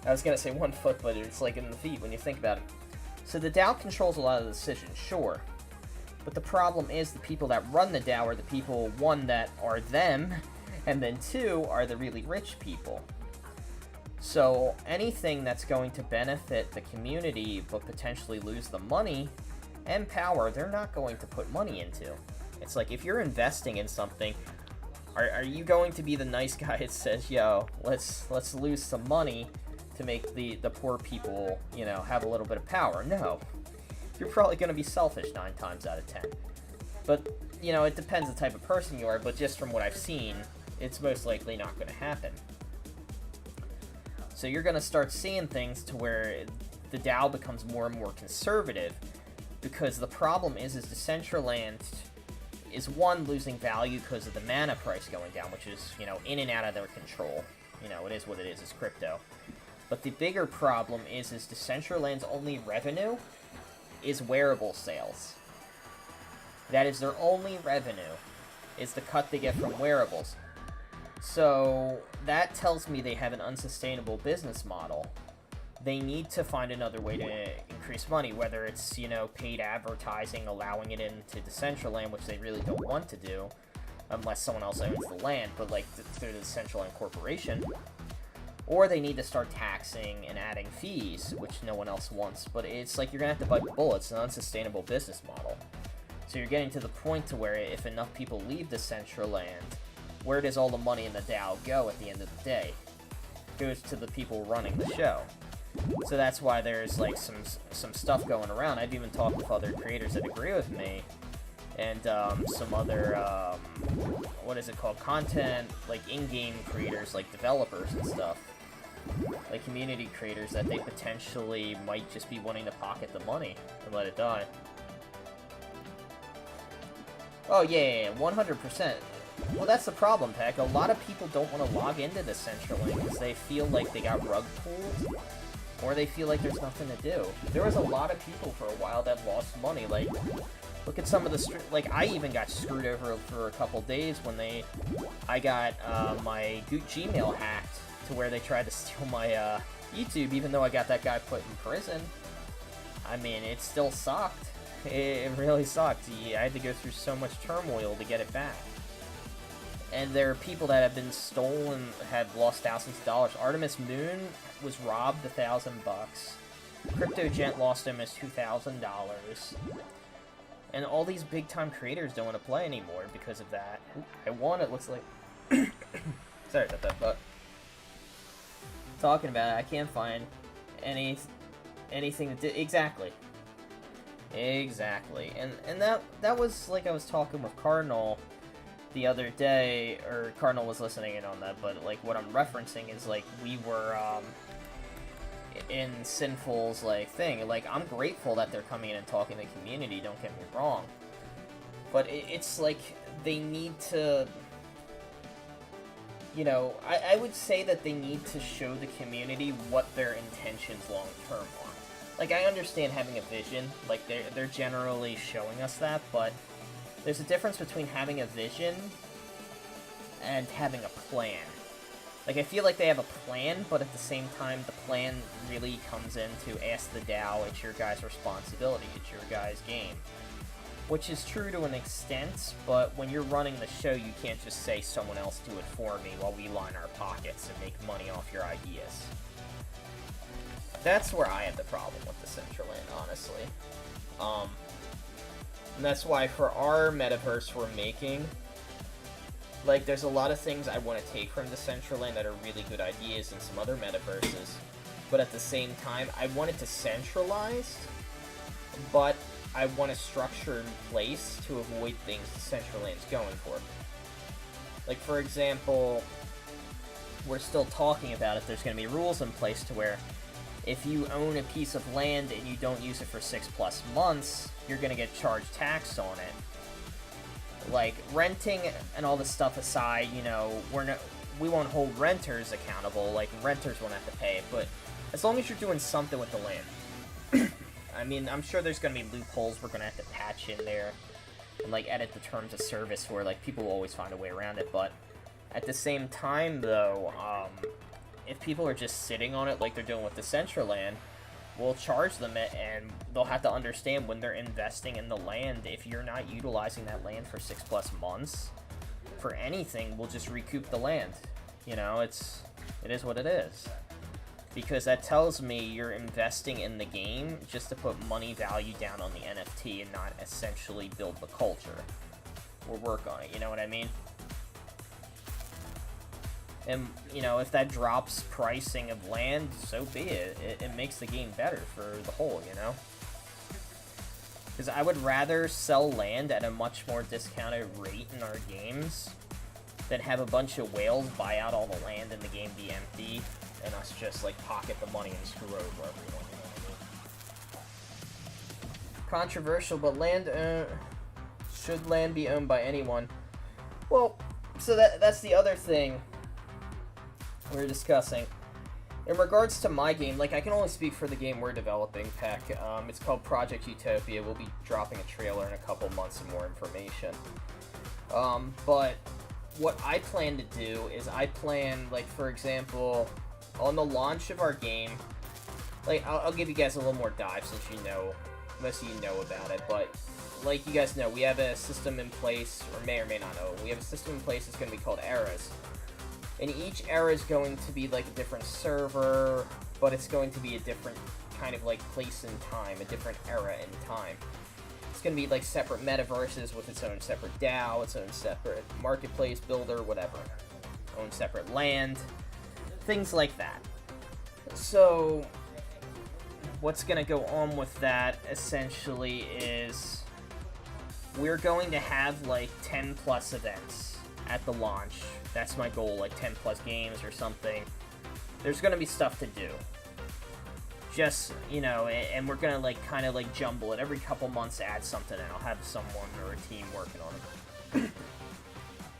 Speaker 1: I was gonna say 1 foot, but it's like in the feet when you think about it. So the DAO controls a lot of the decisions, sure. But the problem is the people that run the DAO are the people, one, that are them, and then two, are the really rich people. So anything that's going to benefit the community but potentially lose the money and power, they're not going to put money into. It's like, if you're investing in something, are you going to be the nice guy that says, yo, let's lose some money to make the poor people, you know, have a little bit of power? No. You're probably going to be selfish 9 times out of 10. But, you know, it depends the type of person you are, but just from what I've seen, it's most likely not going to happen. So you're going to start seeing things to where the DAO becomes more and more conservative, because the problem is Decentraland is, one, losing value because of the mana price going down, which is, you know, in and out of their control. You know, it is what it is, it's crypto. But the bigger problem is Decentraland's only revenue is wearable sales. That is their only revenue, is the cut they get from wearables. So that tells me they have an unsustainable business model. They need to find another way to increase money, whether it's, you know, paid advertising, allowing it into Decentraland, which they really don't want to do, unless someone else owns the land, but, like, through the Decentraland Corporation. Or they need to start taxing and adding fees, which no one else wants. But it's like, you're going to have to bite the bullet. It's an unsustainable business model. So you're getting to the point to where if enough people leave Decentraland, where does all the money in the DAO go at the end of the day? It goes to the people running the show. So that's why there's, like, some stuff going around. I've even talked with other creators that agree with me, and some other, what is it called, content, like, in-game creators, like developers and stuff, like community creators, that they potentially might just be wanting to pocket the money and let it die. Oh, yeah, 100%. Well, that's the problem, Peck. A lot of people don't want to log into Decentraland because they feel like they got rug pulled, or they feel like there's nothing to do. There was a lot of people for a while that lost money. Like, look at some of the like, I even got screwed over for a couple days when I got my Gmail hacked to where they tried to steal my YouTube, even though I got that guy put in prison. I mean, it still sucked. It really sucked. I had to go through so much turmoil to get it back. And there are people that have been stolen, have lost thousands of dollars. Artemis Moon was robbed $1,000. CryptoGent lost almost $2,000. And all these big-time creators don't want to play anymore because of that. I won, it looks like. Sorry about that, but talking about it, I can't find anything that did exactly. And that was like I was talking with Cardinal the other day, or Cardinal was listening in on that, but like what I'm referencing is like we were in Sinful's like thing. Like I'm grateful that they're coming in and talking to the community, don't get me wrong. But it's like they need to, you know, I would say that they need to show the community what their intentions long term are. Like I understand having a vision, like they're generally showing us that, but there's a difference between having a vision and having a plan. Like, I feel like they have a plan, but at the same time, the plan really comes in to ask the DAO, it's your guys' responsibility, it's your guys' game. Which is true to an extent, but when you're running the show, you can't just say someone else do it for me while we line our pockets and make money off your ideas. That's where I have the problem with the Decentraland, honestly. And that's why for our metaverse we're making, like, there's a lot of things I want to take from Decentraland that are really good ideas in some other metaverses, but at the same time, I want it decentralized, but I want a structure in place to avoid things Decentraland's going for. Like, for example, we're still talking about it, there's going to be rules in place to where if you own a piece of land and you don't use it for 6+ months, you're going to get charged tax on it. Like, renting and all this stuff aside, you know, we won't hold renters accountable, like, renters won't have to pay it, but as long as you're doing something with the land. I mean, I'm sure there's going to be loopholes we're going to have to patch in there and, like, edit the terms of service where, like, people will always find a way around it, but at the same time, though, if people are just sitting on it like they're doing with Decentraland, we'll charge them it, and they'll have to understand when they're investing in the land, if you're not utilizing that land for 6+ months, for anything, we'll just recoup the land. You know, it is what it is. Because that tells me you're investing in the game just to put money value down on the NFT and not essentially build the culture or work on it, you know what I mean? And, you know, if that drops pricing of land, so be it. It makes the game better for the whole, you know? Because I would rather sell land at a much more discounted rate in our games than have a bunch of whales buy out all the land and the game be empty, and us just, like, pocket the money and screw over everyone, you know what I mean? Controversial, but should land be owned by anyone? Well, so that's the other thing we were discussing. In regards to my game, like, I can only speak for the game we're developing, Peck. It's called Project Utopia. We'll be dropping a trailer in a couple months and more information. But what I plan to do is like, for example, on the launch of our game, like, I'll give you guys a little more dive since you know, most of you know about it, but like you guys know, we have a system in place, or may not know, we have a system in place that's going to be called eras. And each era is going to be like a different server, but it's going to be a different kind of like place in time, a different era in time. It's going to be like separate metaverses with its own separate DAO, its own separate marketplace builder, whatever. Own separate land, things like that. So, what's going to go on with that essentially is we're going to have like 10+ events at the launch. That's my goal, like 10+ games or something. There's gonna be stuff to do. Just, you know, and we're gonna like kind of like jumble it. Every couple months add something and I'll have someone or a team working on it.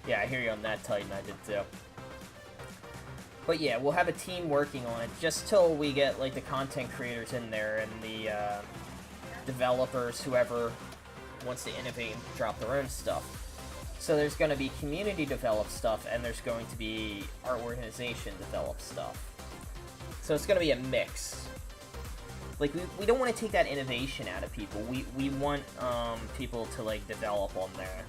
Speaker 1: Yeah, I hear you on that, Titan, I did too. But yeah, we'll have a team working on it just till we get like the content creators in there and the developers, whoever wants to innovate and drop their own stuff. So there's going to be community developed stuff, and there's going to be our organization developed stuff. So it's going to be a mix. Like, we don't want to take that innovation out of people. We want people to, like, develop on there.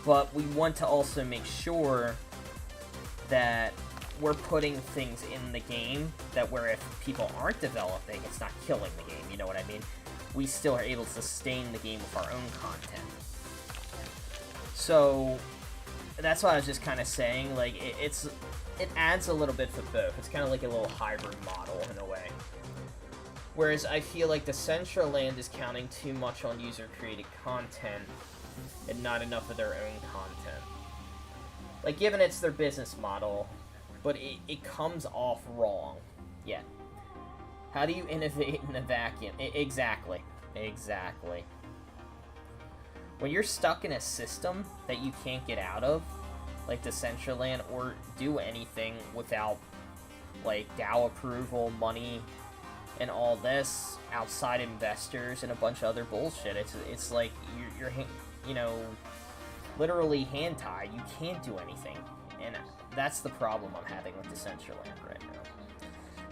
Speaker 1: But we want to also make sure that we're putting things in the game that where if people aren't developing, it's not killing the game, you know what I mean? We still are able to sustain the game with our own content. So, that's what I was just kind of saying, like, it adds a little bit for both. It's kind of like a little hybrid model in a way. Whereas I feel like Decentraland is counting too much on user-created content and not enough of their own content. Like, given it's their business model, but it comes off wrong. Yeah. How do you innovate in a vacuum? Exactly. Exactly. When you're stuck in a system that you can't get out of, like Decentraland, or do anything without, like, DAO approval, money, and all this, outside investors, and a bunch of other bullshit, it's like, you're you know, literally hand-tied. You can't do anything. And that's the problem I'm having with Decentraland right now.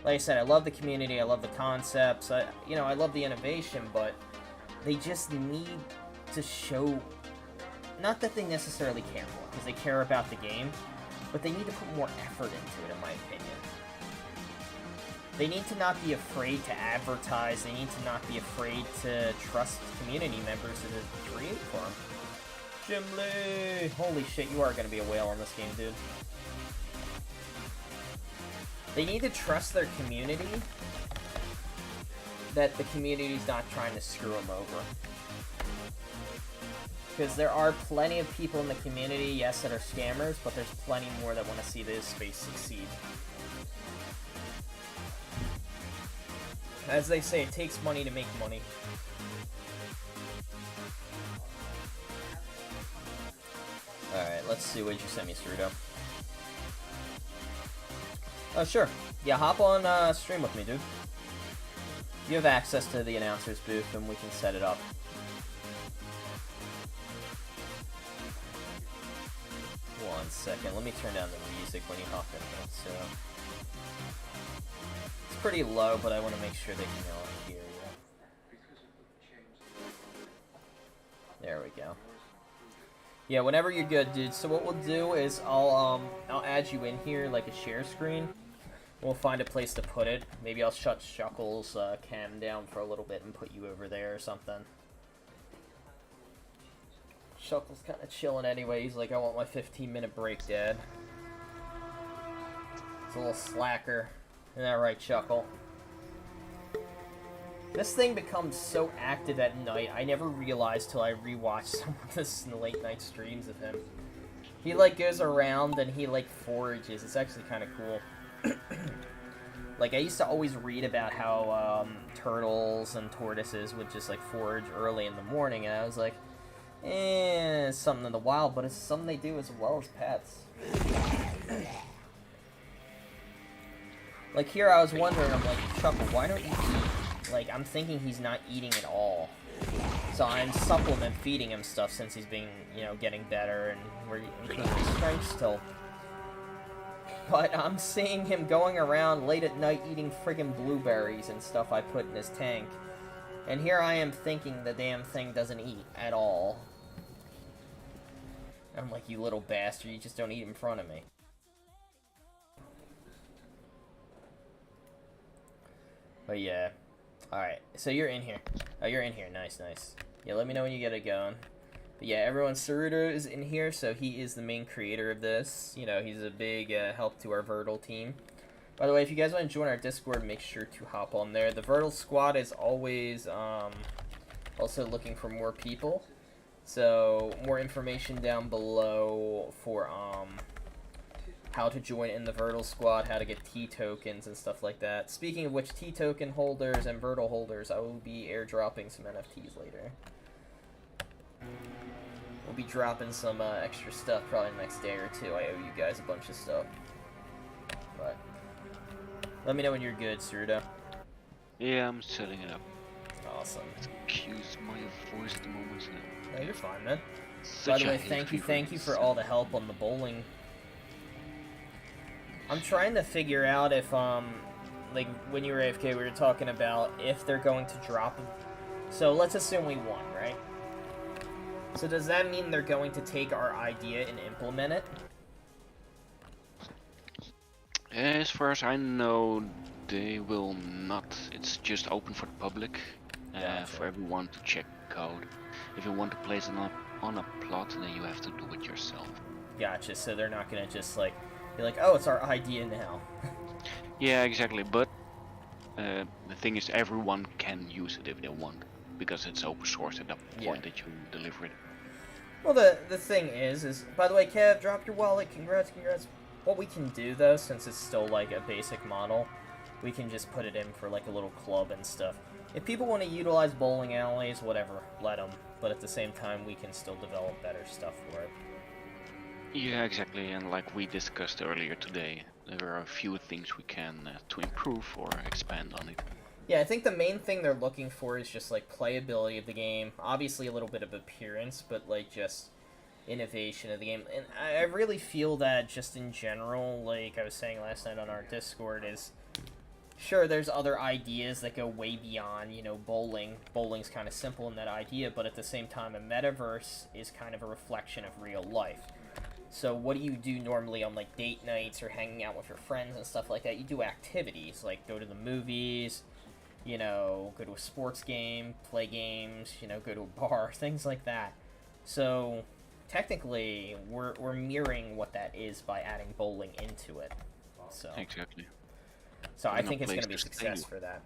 Speaker 1: Like I said, I love the community, I love the concepts, I love the innovation, but they just need to show, not that they necessarily care more, because they care about the game, but they need to put more effort into it, in my opinion. They need to not be afraid to advertise, they need to not be afraid to trust community members to create for them. Jim Lee! Holy shit, you are going to be a whale in this game, dude. They need to trust their community, that the community's not trying to screw them over. Because there are plenty of people in the community, yes, that are scammers, but there's plenty more that want to see this space succeed. As they say, it takes money to make money. Alright, let's see what you sent me, Ceruto. Oh, sure. Yeah, hop on stream with me, dude. You have access to the announcer's booth, and we can set it up. One second, let me turn down the music when you hop in here, so... It's pretty low, but I want to make sure they can all hear you. There we go. Yeah, whenever you're good, dude. So what we'll do is I'll add you in here like a share screen. We'll find a place to put it. Maybe I'll shut Shuckle's cam down for a little bit and put you over there or something. Shuckle's kind of chilling anyway. He's like, I want my 15-minute break, Dad. He's a little slacker. Isn't that right, Shuckle? This thing becomes so active at night, I never realized till I rewatched some of the late-night streams of him. He, like, goes around and he, like, forages. It's actually kind of cool. Like, I used to always read about how turtles and tortoises would just, like, forage early in the morning, and I was like, it's something in the wild, but it's something they do as well as pets. Like, here I was wondering, I'm like, Shuckle, why don't you eat? Like, I'm thinking he's not eating at all. So I'm supplement feeding him stuff since he's been, getting better, and we're improving his strength still. But I'm seeing him going around late at night eating friggin' blueberries and stuff I put in his tank. And here I am thinking the damn thing doesn't eat at all. I'm like, you little bastard, you just don't eat in front of me. But yeah. Alright, so you're in here. Oh, you're in here. Nice, nice. Yeah, let me know when you get it going. But yeah, everyone, Ceruto is in here, so he is the main creator of this. He's a big help to our Vertal team. By the way, if you guys want to join our Discord, make sure to hop on there. The Vertal squad is always also looking for more people. So, more information down below for how to join in the Vertal squad, how to get T tokens and stuff like that. Speaking of which, T token holders and Vertal holders, I will be airdropping some NFTs later. We'll be dropping some extra stuff probably the next day or two. I owe you guys a bunch of stuff. But let me know when you're good, Ceruto.
Speaker 3: Yeah, I'm setting it up.
Speaker 1: Awesome.
Speaker 3: Excuse my voice at the moment now.
Speaker 1: No, you're fine, man.
Speaker 3: Such
Speaker 1: By the way, thank you for all the help on the bowling. I'm trying to figure out if like when you were AFK, we were talking about if they're going to drop. So let's assume we won, right? So does that mean they're going to take our idea and implement it?
Speaker 3: As far as I know, they will not. It's just open for the public,
Speaker 1: Gotcha.
Speaker 3: for everyone to check code. If you want to place it on a plot, then you have to do it yourself.
Speaker 1: Gotcha. So they're not gonna just like be like, oh, it's our idea now.
Speaker 3: Yeah, exactly. But the thing is, everyone can use it if they want, because it's open source at the point that you deliver it.
Speaker 1: Well, the thing is by the way, Kev, drop your wallet. Congrats. What we can do though, since it's still like a basic model, we can just put it in for like a little club and stuff. If people want to utilize bowling alleys, whatever, let them. But at the same time, we can still develop better stuff for it.
Speaker 3: Yeah, exactly. And like we discussed earlier today, there are a few things we can to improve or expand on it.
Speaker 1: Yeah, I think the main thing they're looking for is just like playability of the game. Obviously, a little bit of appearance, but like just innovation of the game. And I really feel that just in general, like I was saying last night on our Discord, is sure there's other ideas that go way beyond, you know, bowling. Bowling's kind of simple in that idea, but at the same time, a metaverse is kind of a reflection of real life. So what do you do normally on like date nights or hanging out with your friends and stuff like that? You do activities like go to the movies, you know, go to a sports game, play games, you know, go to a bar, things like that. So technically, we're mirroring what that is by adding bowling into it. So
Speaker 3: Exactly.
Speaker 1: So I
Speaker 3: And a
Speaker 1: think it's going
Speaker 3: place
Speaker 1: to be a
Speaker 3: to
Speaker 1: success
Speaker 3: stay.
Speaker 1: for that.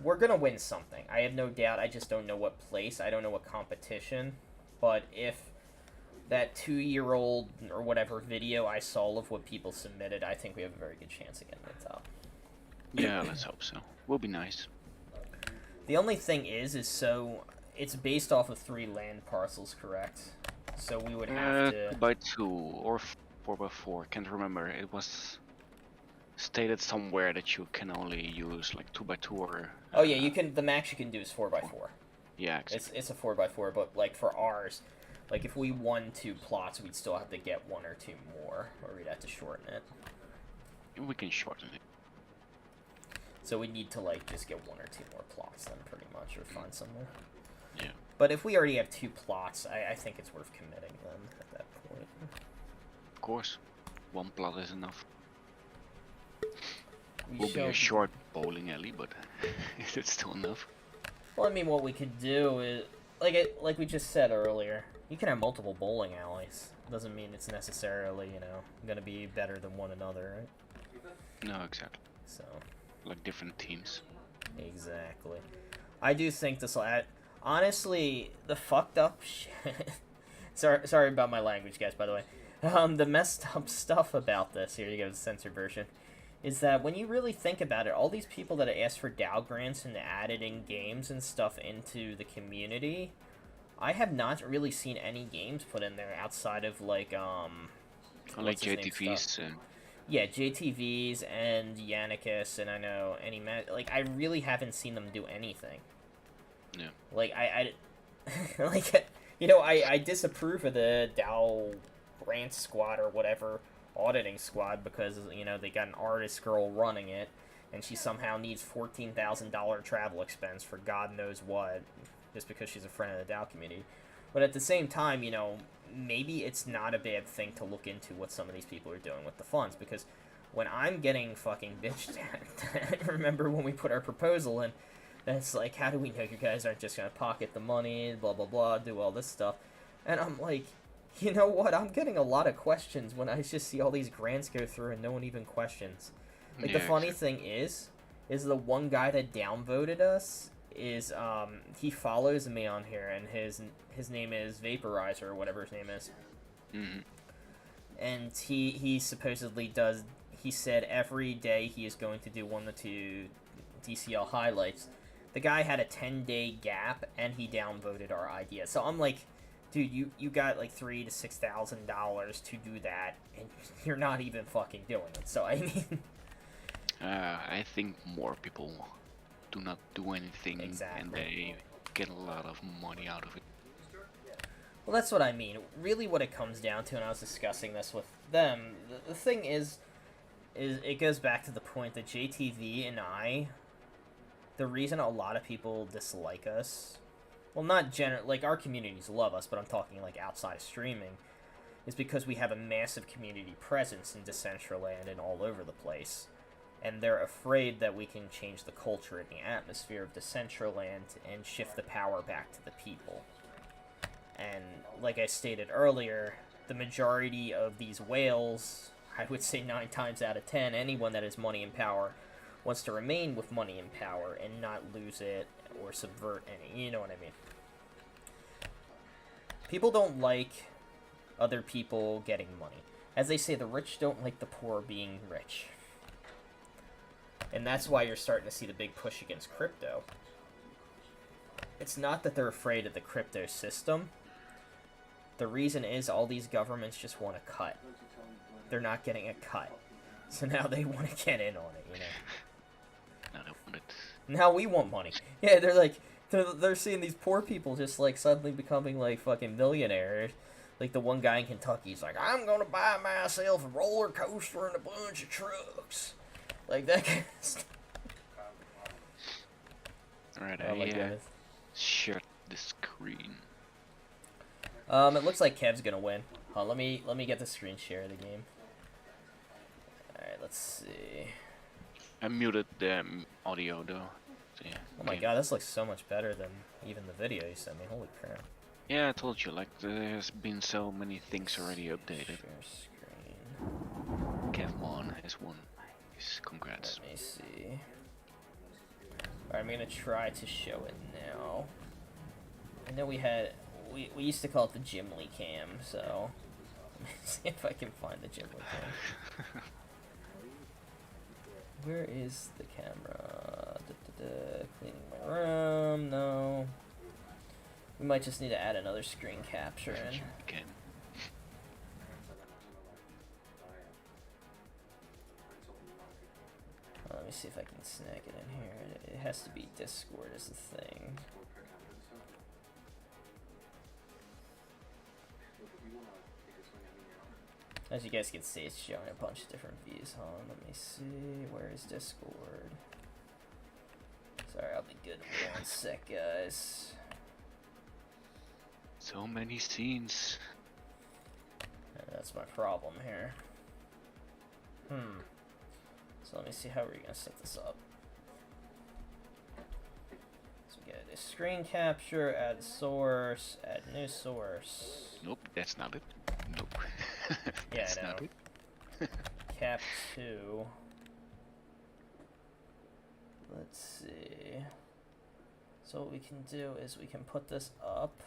Speaker 1: We're going to win something. I have no doubt. I just don't know what place. I don't know what competition. But if that 2-year-old or whatever video I saw of what people submitted, I think we have a very good chance of getting the top.
Speaker 3: Yeah, let's hope so. Will be nice.
Speaker 1: The only thing is so it's based off of 3 land parcels, correct? So we would have to...
Speaker 3: 2x2 or 4x4, can't remember. It was stated somewhere that you can only use like 2x2 or...
Speaker 1: Oh yeah, you can. The max you can do is 4x4.
Speaker 3: Yeah, exactly.
Speaker 1: It's a 4x4, but like for ours, like if we won 2 plots, we'd still have to get 1 or 2 more, or we'd have to shorten it.
Speaker 3: We can shorten it.
Speaker 1: So we need to like just get 1 or 2 more plots then, pretty much, or find somewhere.
Speaker 3: Yeah.
Speaker 1: But if we already have 2 plots, I think it's worth committing then at that point.
Speaker 3: Of course. 1 plot is enough.
Speaker 1: We
Speaker 3: Will be
Speaker 1: show-
Speaker 3: a short bowling alley, but is it still enough?
Speaker 1: Well, I mean, what we could do is, like we just said earlier, you can have multiple bowling alleys. Doesn't mean it's necessarily, you know, gonna be better than one another, right?
Speaker 3: No, exactly.
Speaker 1: So.
Speaker 3: Like different teams.
Speaker 1: Exactly. I do think this will add... Honestly, the fucked up shit... sorry about my language, guys, by the way. The messed up stuff about this, here you go, the censored version, is that when you really think about it, all these people that asked for DAO grants and added in games and stuff into the community, I have not really seen any games put in there outside of, like,
Speaker 3: Like
Speaker 1: what's his name
Speaker 3: JTVs.
Speaker 1: Yeah, JTVs and Yannicus, and I know like, I really haven't seen them do anything.
Speaker 3: Yeah.
Speaker 1: Like, I like, you know, I disapprove of the DAO grant squad or whatever, auditing squad, because, you know, they got an artist girl running it, and she somehow needs $14,000 travel expense for God knows what, just because she's a friend of the DAO community. But at the same time, you know, maybe it's not a bad thing to look into what some of these people are doing with the funds, because when I'm getting fucking bitched at, remember when we put our proposal in, and it's like, how do we know you guys aren't just gonna pocket the money, blah blah blah, do all this stuff, and I'm like, you know what, I'm getting a lot of questions when I just see all these grants go through and no one even questions. Like,
Speaker 3: Yeah,
Speaker 1: the funny
Speaker 3: exactly.
Speaker 1: thing is the one guy that downvoted us is, he follows me on here, and his name is Vaporizer, or whatever his name is.
Speaker 3: Mm-hmm.
Speaker 1: And he supposedly does, he said every day he is going to do 1 to 2 DCL highlights. The guy had a 10-day gap, and he downvoted our idea. So I'm like, dude, you got like $3,000 to $6,000 to do that, and you're not even fucking doing it. So I mean,
Speaker 3: I think more people do not do anything,
Speaker 1: Exactly.
Speaker 3: and they get a lot of money out of it.
Speaker 1: well, that's what I mean. Really, what it comes down to, and I was discussing this with them, the thing is, is it goes back to the point that JTV and I, the reason a lot of people dislike us, well, not like our communities love us, but I'm talking like outside of streaming, is because we have a massive community presence in Decentraland and all over the place. And they're afraid that we can change the culture and the atmosphere of Decentraland and shift the power back to the people. And like I stated earlier, the majority of these whales, I would say 9 times out of 10, anyone that has money and power wants to remain with money and power and not lose it or subvert any, you know what I mean? People don't like other people getting money. As they say, the rich don't like the poor being rich. And that's why you're starting to see the big push against crypto. It's not that they're afraid of the crypto system. The reason is all these governments just want a cut. They're not getting a cut. So now they want to get in on it, you know?
Speaker 3: Now they want it.
Speaker 1: Now we want money. Yeah, they're like, they're seeing these poor people just like suddenly becoming like fucking millionaires. Like the one guy in Kentucky, he's like, I'm gonna buy myself a roller coaster and a bunch of trucks. Like that kind of stuff.
Speaker 3: Alright,
Speaker 1: Oh my goodness.
Speaker 3: shut the screen.
Speaker 1: It looks like Kev's gonna win. Let me get the screen share of the game. Alright, let's see.
Speaker 3: I muted the audio though. So, yeah,
Speaker 1: Oh my god, this looks so much better than even the video you sent me. Holy crap.
Speaker 3: Yeah, I told you, like, there's been so many things already updated.
Speaker 1: Share screen.
Speaker 3: Kevmon has won. Yes, congrats.
Speaker 1: Let me see. Alright, I'm gonna try to show it now. I know we used to call it the Gimli cam, so let me see if I can find the Gimli cam. Where is the camera? Cleaning my room, no. We might just need to add another screen capture in.
Speaker 3: Again.
Speaker 1: Let me see if I can snag it in here. It has to be Discord is the thing. As you guys can see, it's showing a bunch of different views. Hold on, let me see. Where is Discord? Sorry, I'll be good in 1 sec, guys.
Speaker 3: So many scenes.
Speaker 1: That's my problem here. So let me see how we're gonna set this up. So we get a screen capture, add source, add new source.
Speaker 3: Nope, that's not it. Nope.
Speaker 1: Yeah,
Speaker 3: That's
Speaker 1: I know.
Speaker 3: not it.
Speaker 1: Cap 2. Let's see. So what we can do is we can put this up.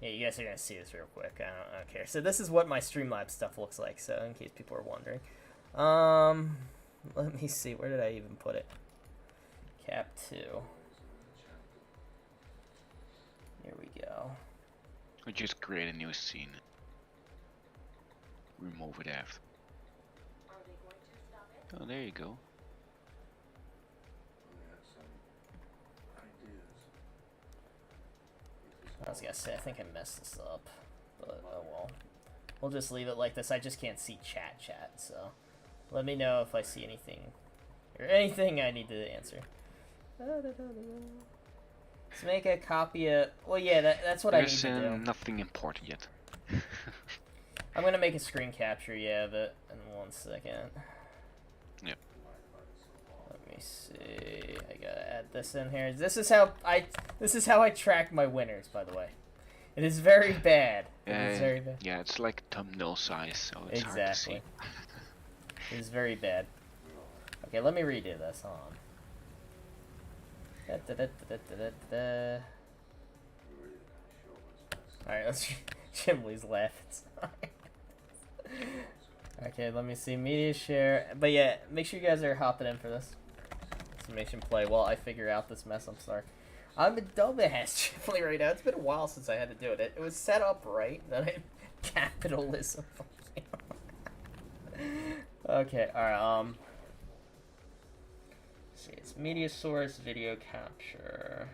Speaker 1: Yeah, you guys are gonna see this real quick. I don't care. So this is what my Streamlabs stuff looks like. So in case people are wondering, let me see. Where did I even put it? Cap 2. Here we go.
Speaker 3: Or just create a new scene. Remove it after. Oh, there you go.
Speaker 1: I was gonna say, I think I messed this up, but oh well. We'll just leave it like this. I just can't see chat, so let me know if I see anything or anything I need to answer. Let's make a copy of. Well, yeah, that's what
Speaker 3: There's
Speaker 1: I need to do.
Speaker 3: nothing important yet.
Speaker 1: I'm gonna make a screen capture, yeah, of it in 1 second.
Speaker 3: Yep.
Speaker 1: Let me see. I gotta add this in here. This is how I track my winners, by the way. It is very bad. It is very bad.
Speaker 3: Yeah, it's like thumbnail size, so it's hard to see.
Speaker 1: It is very bad. Okay, let me redo this. Hold on. Alright, let's. Chimley's laughing. Okay, let me see. Media share. But yeah, make sure you guys are hopping in for this. Exclamation play while I figure out this mess. I'm sorry. I'm a dumbass, Chimley, right now. It's been a while since I had to do it. It was set up right. Then I capitalism. Okay, alright, see, it's media source, video capture,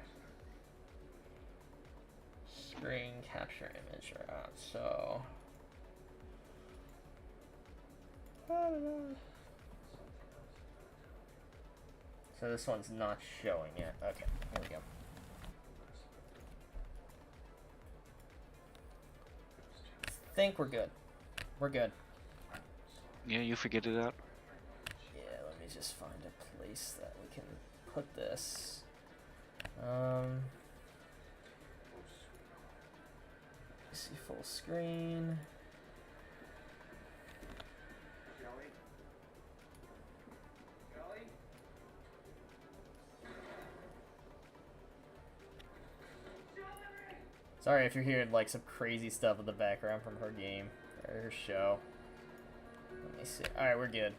Speaker 1: screen capture image, right? So So this one's not showing yet. Okay, here we go. Think we're good. We're good.
Speaker 3: Yeah, you figured it out.
Speaker 1: Yeah, let me just find a place that we can put this. See full screen. Sorry if you're hearing like some crazy stuff in the background from her game or her show. Let me see. Alright, we're good.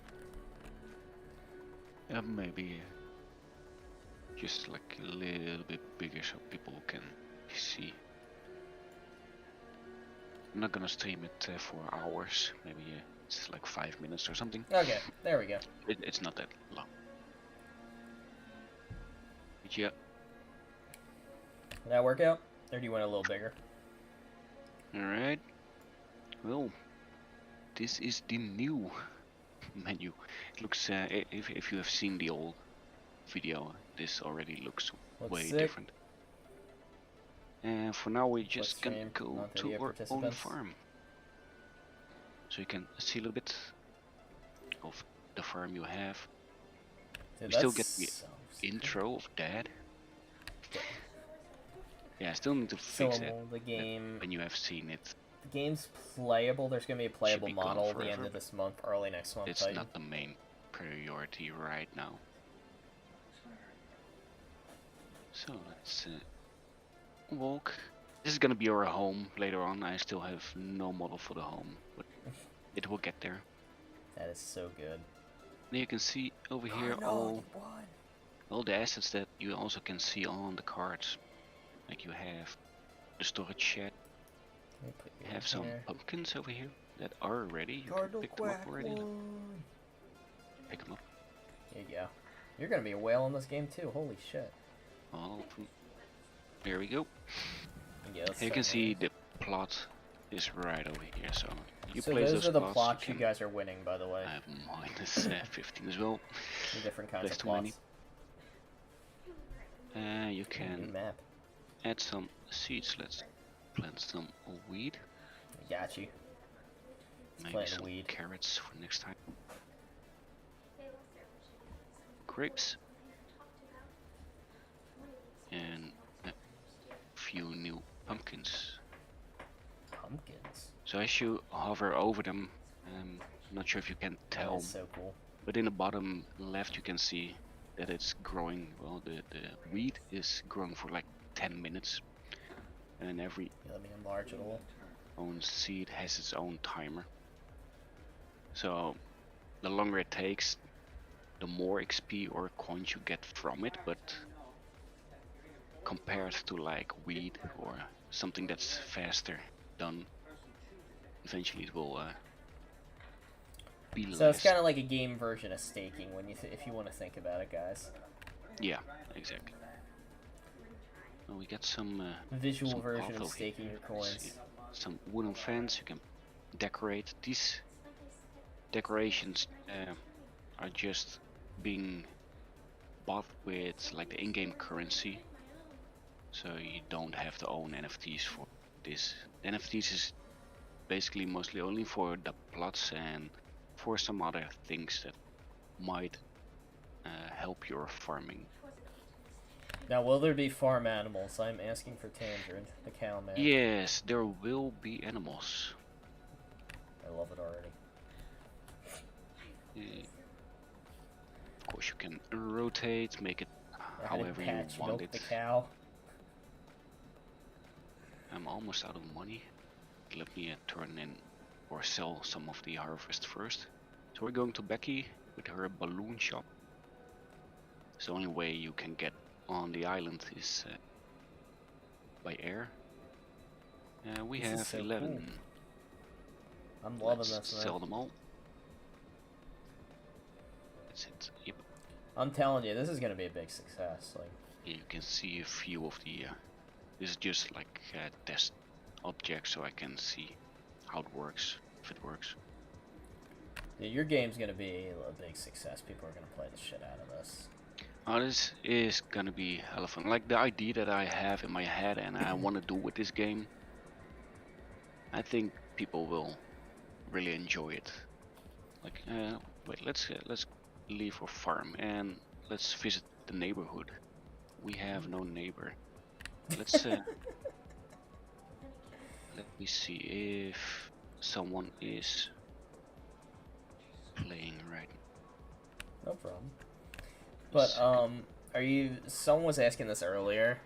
Speaker 3: Maybe just like a little bit bigger so people can see. I'm not gonna stream it for hours. Maybe it's like 5 minutes or something.
Speaker 1: Okay, there we go.
Speaker 3: It's not that long. But yeah.
Speaker 1: Did that work out? Or do you want a little bigger?
Speaker 3: Alright. Well, this is the new menu. It looks, if you have seen the old video, this already looks way
Speaker 1: sick.
Speaker 3: different. And for now we're just gonna
Speaker 1: stream,
Speaker 3: go
Speaker 1: not
Speaker 3: to
Speaker 1: video
Speaker 3: our own
Speaker 1: participants.
Speaker 3: farm. So you can see a little bit of the farm you have.
Speaker 1: Dude,
Speaker 3: You still
Speaker 1: that's
Speaker 3: get the
Speaker 1: so sick.
Speaker 3: intro of that. Yeah, I still need to
Speaker 1: So
Speaker 3: fix it
Speaker 1: the game,
Speaker 3: when you have seen it.
Speaker 1: the game's playable. There's gonna be a playable
Speaker 3: be gone
Speaker 1: model at the end
Speaker 3: forever.
Speaker 1: of this month, early next month.
Speaker 3: It's
Speaker 1: Titan.
Speaker 3: not the main priority right now. So let's walk. This is gonna be our home later on. I still have no model for the home, but it will get there.
Speaker 1: That is so good.
Speaker 3: Then you can see over here all the assets that you also can see on the cards. Like you have the storage shed.
Speaker 1: Let me put you
Speaker 3: You have
Speaker 1: in
Speaker 3: some
Speaker 1: here.
Speaker 3: pumpkins over here that are ready. You
Speaker 1: Cardinal
Speaker 3: can pick them up
Speaker 1: quack
Speaker 3: already.
Speaker 1: one.
Speaker 3: Pick them up.
Speaker 1: There you go. You're gonna be a whale in this game too. Holy shit.
Speaker 3: All of them. There we go.
Speaker 1: Yeah, let's
Speaker 3: You can
Speaker 1: start
Speaker 3: see
Speaker 1: winning.
Speaker 3: the plot is right over here. So you
Speaker 1: So
Speaker 3: place
Speaker 1: those
Speaker 3: those
Speaker 1: are the
Speaker 3: plots.
Speaker 1: plots you
Speaker 3: can
Speaker 1: guys are winning, by the way.
Speaker 3: have minus 15 as well.
Speaker 1: The different kinds
Speaker 3: Place
Speaker 1: of
Speaker 3: too many.
Speaker 1: plots.
Speaker 3: You
Speaker 1: Good
Speaker 3: can
Speaker 1: map.
Speaker 3: add some seeds. Let's plant some weed.
Speaker 1: I got you. Let's
Speaker 3: Maybe
Speaker 1: plant
Speaker 3: some
Speaker 1: weed.
Speaker 3: carrots for next time. Grapes. And a few new pumpkins.
Speaker 1: Pumpkins.
Speaker 3: So as you hover over them, I'm not sure if you can
Speaker 1: That
Speaker 3: tell,
Speaker 1: is so cool.
Speaker 3: but in the bottom left you can see that it's growing. Well, the wheat is growing for like 10 minutes, and every
Speaker 1: Yeah, let me enlarge it a little.
Speaker 3: own seed has its own timer. So the longer it takes, the more XP or coins you get from it, but compared to like wheat or something that's faster done, eventually it will be
Speaker 1: So
Speaker 3: less.
Speaker 1: it's kind of like a game version of staking when if you want to think about it, guys.
Speaker 3: Yeah, exactly. Well, we got some
Speaker 1: Visual
Speaker 3: some
Speaker 1: version
Speaker 3: path
Speaker 1: of
Speaker 3: over
Speaker 1: staking
Speaker 3: here.
Speaker 1: your
Speaker 3: Let's
Speaker 1: coins.
Speaker 3: see. Some wooden fence you can decorate. These decorations are just being bought with like the in-game currency, so you don't have to own NFTs for this. NFTs is basically mostly only for the plots and for some other things that might help your farming.
Speaker 1: Now, will there be farm animals? I'm asking for Tangerine, the cow man.
Speaker 3: Yes, there will be animals.
Speaker 1: I love it already.
Speaker 3: Of course, you can rotate, make it however you
Speaker 1: Patch
Speaker 3: want
Speaker 1: milk
Speaker 3: it.
Speaker 1: the cow.
Speaker 3: I'm almost out of money. Let me turn in or sell some of the harvest first. So we're going to Becky with her balloon shop. It's the only way you can get on the island is by air. We
Speaker 1: This is
Speaker 3: have
Speaker 1: so
Speaker 3: 11.
Speaker 1: cool. I'm loving
Speaker 3: Let's
Speaker 1: this, man.
Speaker 3: sell them all. That's it. Yep.
Speaker 1: I'm telling you, this is gonna be a big success. Like,
Speaker 3: You can see a few of the. This is just like a test object, so I can see how it works, if it works.
Speaker 1: Yeah, your game's gonna be a big success. People are gonna play the shit out of this.
Speaker 3: This is gonna be hella fun. Like the idea that I have in my head and I want to do with this game, I think people will really enjoy it. Like, wait, let's leave for farm and let's visit the neighborhood. We have no neighbor. Let's let me see if someone is playing right.
Speaker 1: No problem. But are you? Someone was asking this earlier.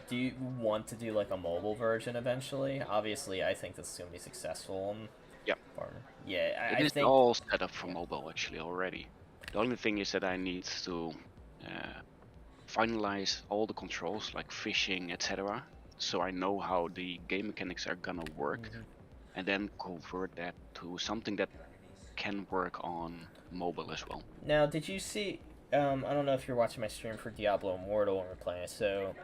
Speaker 1: Do you want to do like a mobile version eventually? Obviously, I think this is gonna be successful.
Speaker 3: Yep.
Speaker 1: Yeah,
Speaker 3: It
Speaker 1: I
Speaker 3: is
Speaker 1: think.
Speaker 3: all set up for mobile actually already. The only thing is that I need to finalize all the controls like fishing, etc. So I know how the game mechanics are gonna work, and then convert that to something that can work on mobile as well.
Speaker 1: Now, did you see? I don't know if you're watching my stream for Diablo Immortal when we're playing. So,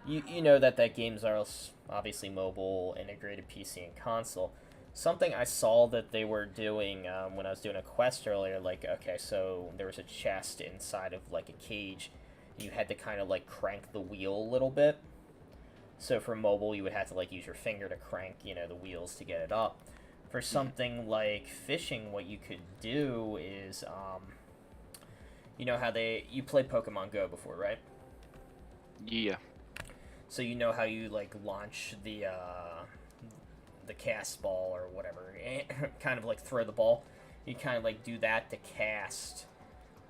Speaker 1: you know that games are obviously mobile, integrated PC and console. Something I saw that they were doing when I was doing a quest earlier, like, okay, so there was a chest inside of like a cage. You had to kind of like crank the wheel a little bit. So for mobile, you would have to like use your finger to crank, the wheels to get it up. For something like fishing, what you could do is, you know how you play Pokemon Go before, right?
Speaker 3: Yeah.
Speaker 1: So you know how you like launch the cast ball or whatever, kind of like throw the ball. You kind of like do that to cast,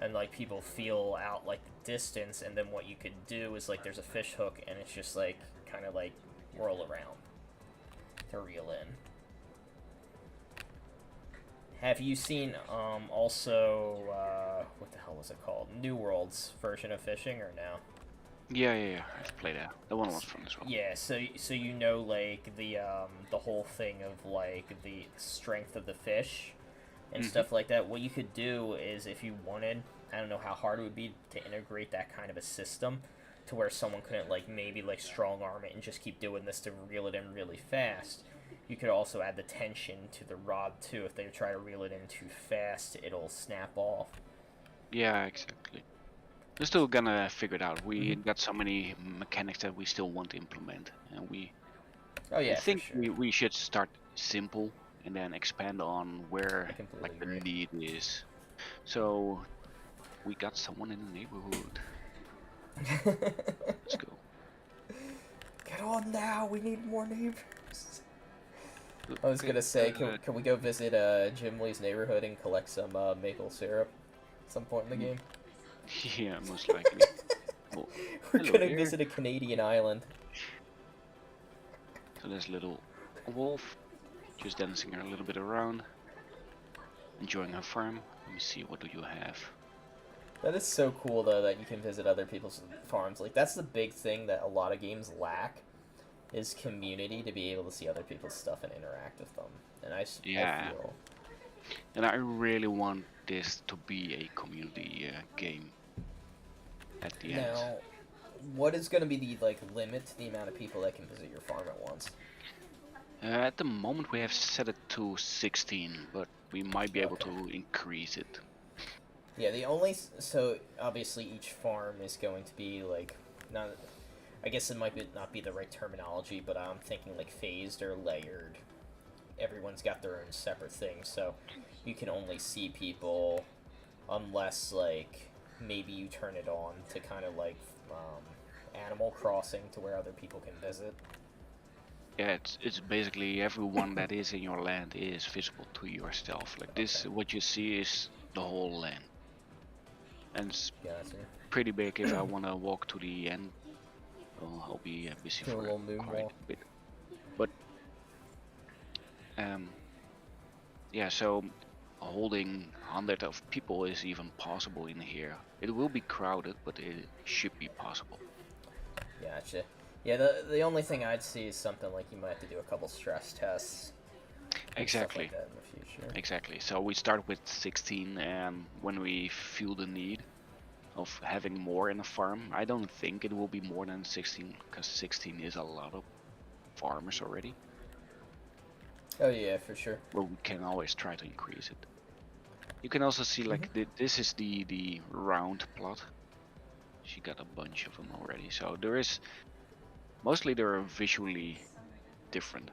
Speaker 1: and like people feel out like the distance, and then what you could do is like there's a fish hook, and it's just like kind of like whirl around to reel in. Have you seen also what the hell was it called? New World's version of fishing or no?
Speaker 3: Yeah. I've played that. The one was fun as well.
Speaker 1: Yeah, so you know like the whole thing of like the strength of the fish and stuff like that. What you could do is if you wanted, I don't know how hard it would be to integrate that kind of a system to where someone couldn't like maybe like strong arm it and just keep doing this to reel it in really fast. You could also add the tension to the rod too. If they try to reel it in too fast, it'll snap off.
Speaker 3: Yeah, exactly. We're still gonna figure it out. We got so many mechanics that we still want to implement, and
Speaker 1: Oh yeah,
Speaker 3: I think
Speaker 1: for sure.
Speaker 3: we should start simple and then expand on where
Speaker 1: I completely
Speaker 3: like the
Speaker 1: agree.
Speaker 3: need is. So we got someone in the neighborhood. Let's go.
Speaker 1: Get on now. We need more neighbors. I was gonna say, can we go visit Jim Lee's neighborhood and collect some maple syrup at some point in the game?
Speaker 3: Yeah, most likely. Oh,
Speaker 1: We're
Speaker 3: hello
Speaker 1: gonna
Speaker 3: there.
Speaker 1: visit a Canadian island.
Speaker 3: So there's little wolf, just dancing a little bit around, enjoying her farm. Let me see, what do you have?
Speaker 1: That is so cool though that you can visit other people's farms. Like that's the big thing that a lot of games lack is community to be able to see other people's stuff and interact with them. And I feel.
Speaker 3: And I really want this to be a community game at the end.
Speaker 1: Now, what is going to be the like limit to the amount of people that can visit your farm at once?
Speaker 3: At the moment we have set it to 16, but we might be able to increase it.
Speaker 1: Yeah, so obviously each farm is going to be like not. I guess it might not be the right terminology, but I'm thinking like phased or layered. Everyone's got their own separate thing, so you can only see people unless like maybe you turn it on to kind of like Animal Crossing to where other people can visit.
Speaker 3: Yeah, it's basically everyone that is in your land is visible to yourself. Like this, what you see is the whole land, and it's pretty big. If I want to walk to the end, well, I'll be busy for quite a bit. But yeah, so holding 100 of people is even possible in here. It will be crowded, but it should be possible.
Speaker 1: Gotcha. Yeah, the only thing I'd see is something like you might have to do a couple stress tests.
Speaker 3: Exactly.
Speaker 1: Stuff like that in the future.
Speaker 3: Exactly. So we start with 16, and when we feel the need of having more in a farm, I don't think it will be more than 16, because 16 is a lot of farmers already.
Speaker 1: Oh yeah, for sure.
Speaker 3: But we can always try to increase it. You can also see like this is the round plot. She got a bunch of them already. So there is mostly they're visually different.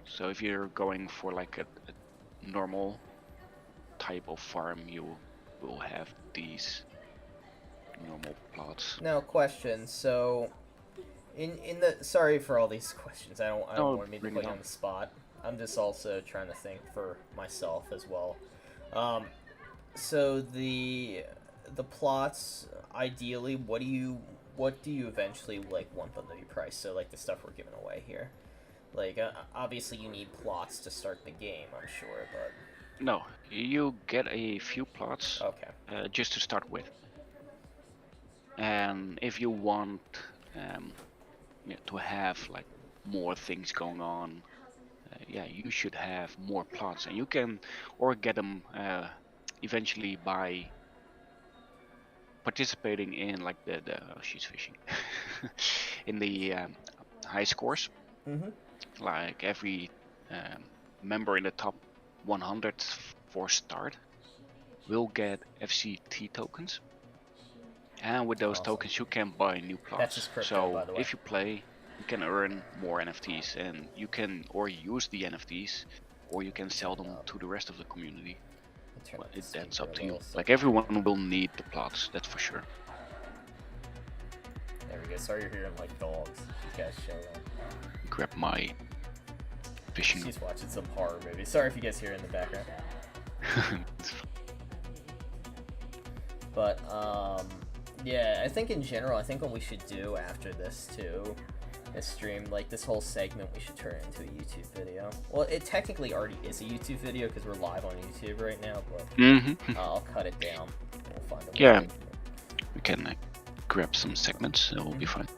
Speaker 3: So if you're going for like a normal type of farm, you will have these normal plots.
Speaker 1: Now, question. So, in the sorry for all these questions. I don't
Speaker 3: No,
Speaker 1: want me to
Speaker 3: bring
Speaker 1: put
Speaker 3: it
Speaker 1: you
Speaker 3: on.
Speaker 1: on the spot. I'm just also trying to think for myself as well. Um, so the plots, ideally, what do you eventually like want them to be priced? So like the stuff we're giving away here. Like obviously you need plots to start the game, I'm sure, but
Speaker 3: No, you get a few plots
Speaker 1: okay.
Speaker 3: just to start with. And if you want to have like more things going on, yeah, you should have more plots, and you can or get them eventually by participating in like the oh, she's fishing in the high scores.
Speaker 1: Mm-hmm.
Speaker 3: Like every member in the top 100 for start will get FCT tokens, and with those
Speaker 1: Awesome.
Speaker 3: tokens you can buy new
Speaker 1: That's
Speaker 3: plots.
Speaker 1: just crypto,
Speaker 3: So
Speaker 1: by the way.
Speaker 3: if you play, you can earn more NFTs, and you can or use the NFTs, or you can sell them to the rest of the community.
Speaker 1: Turn
Speaker 3: Well,
Speaker 1: up the
Speaker 3: that's
Speaker 1: speaker
Speaker 3: up
Speaker 1: a
Speaker 3: to you.
Speaker 1: little, so
Speaker 3: Like everyone will need the plots, that's for sure.
Speaker 1: there we go. Sorry you're hearing like dogs. These guys show up.
Speaker 3: Grab my fishing.
Speaker 1: She's watching some horror movie. Sorry if you guys hear in the background. But yeah, I think in general, I think what we should do after this too, this stream, like this whole segment, we should turn it into a YouTube video. Well, it technically already is a YouTube video because we're live on YouTube right now, but I'll cut it down. We'll find a way.
Speaker 3: Yeah, we can grab some segments. It will be fine.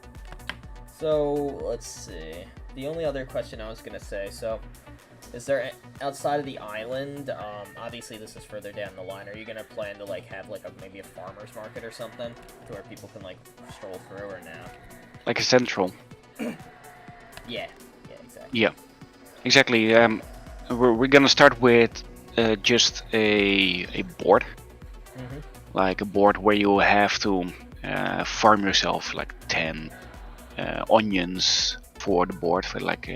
Speaker 1: So let's see. The only other question I was gonna say, so is there outside of the island? Obviously this is further down the line. Are you gonna plan to like have like maybe a farmers market or something to where people can like stroll through or no?
Speaker 3: Like a central.
Speaker 1: Yeah, exactly.
Speaker 3: Yeah, exactly. We're gonna start with just a board, like a board where you have to farm yourself like 10 onions for the board. For like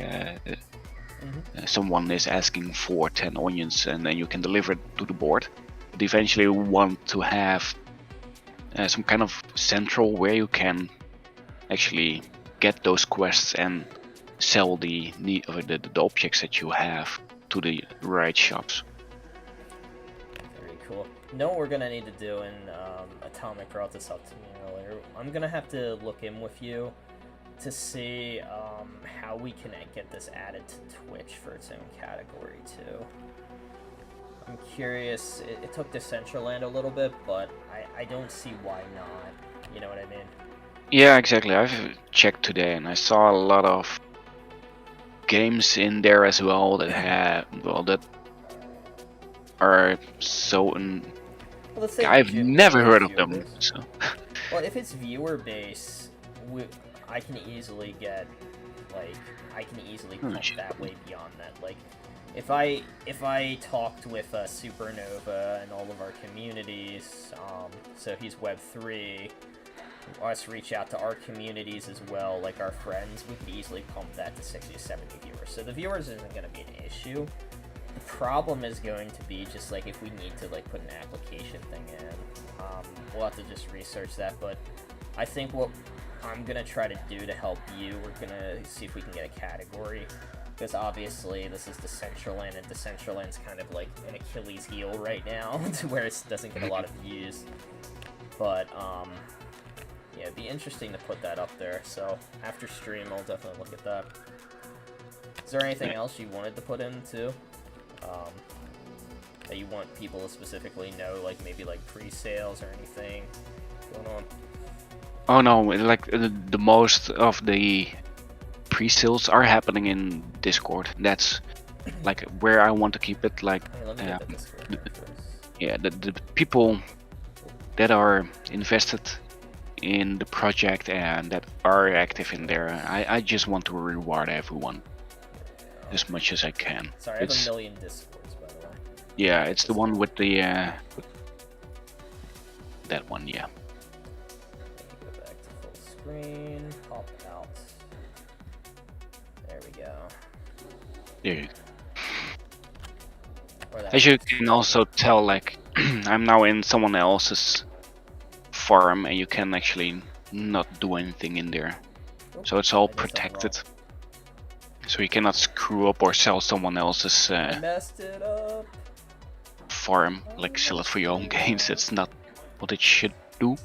Speaker 3: someone is asking for 10 onions, and then you can deliver it to the board. But eventually, we want to have some kind of central where you can actually get those quests and sell the objects that you have to the right shops.
Speaker 1: Very cool. You know what we're gonna need to do, and Atomic brought this up to me earlier. I'm gonna have to look in with you to see how we can get this added to Twitch for its own category too. I'm curious. It took Decentraland a little bit, but I don't see why not. You know what I mean?
Speaker 3: Yeah, exactly. I've checked today, and I saw a lot of games in there as well that that are so. I've never heard of them. So.
Speaker 1: Well, if it's viewer base, I can easily get pump that way beyond that. Like, if I talked with Supernova and all of our communities, so he's Web3, us reach out to our communities as well, like our friends, we could easily pump that to 60 to 70 viewers. So the viewers isn't going to be an issue. The problem is going to be just like if we need to like put an application thing in. We'll have to just research that, but I think what I'm gonna try to do to help you, we're gonna see if we can get a category, because obviously this is Decentraland, and Decentraland's kind of like an Achilles heel right now, to where it doesn't get a lot of views. But yeah, it'd be interesting to put that up there. So after stream, I'll definitely look at that. Is there anything else you wanted to put in too? That you want people to specifically know, like maybe like pre-sales or anything going on?
Speaker 3: Oh no, like the most of the pre-sales are happening in Discord. That's like where I want to keep it. Like, yeah, the people that are invested in the project and that are active in there, I just want to reward everyone as much as I can.
Speaker 1: Sorry, I have a million Discords, by the way.
Speaker 3: Yeah, it's the one with the that one. Yeah.
Speaker 1: Go back to full screen. Pop out. There we go.
Speaker 3: There you go.
Speaker 1: Or that
Speaker 3: As you
Speaker 1: works
Speaker 3: can
Speaker 1: too.
Speaker 3: also tell, like I'm now in someone else's farm, and you can actually not do anything in there.
Speaker 1: Oop,
Speaker 3: So it's all
Speaker 1: I did something
Speaker 3: protected.
Speaker 1: wrong.
Speaker 3: So you cannot screw up or sell someone else's
Speaker 1: I messed it up.
Speaker 3: farm, like sell it for your own gains. That's not what it should do.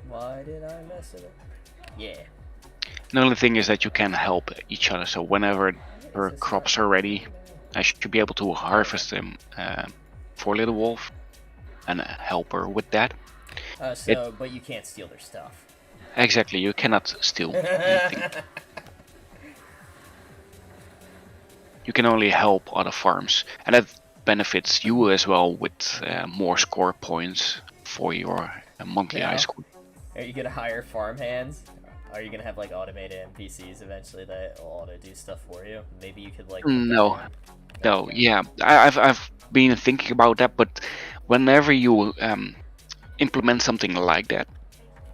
Speaker 1: Why did I mess it up? Yeah.
Speaker 3: The only thing is that you can help each other. So whenever her
Speaker 1: Is this
Speaker 3: crops
Speaker 1: not-
Speaker 3: are ready, I should be able to harvest them for Little Wolf and help her with that.
Speaker 1: But you can't steal their stuff.
Speaker 3: Exactly, you cannot steal anything. You can only help other farms, and that benefits you as well with more score points for your monthly
Speaker 1: Yeah.
Speaker 3: high score.
Speaker 1: Are you gonna hire farmhands? Are you gonna have like automated NPCs eventually that will auto do stuff for you? Maybe you could like. put that
Speaker 3: No.
Speaker 1: in.
Speaker 3: No,
Speaker 1: Okay.
Speaker 3: yeah, I've been thinking about that, but whenever you implement something like that,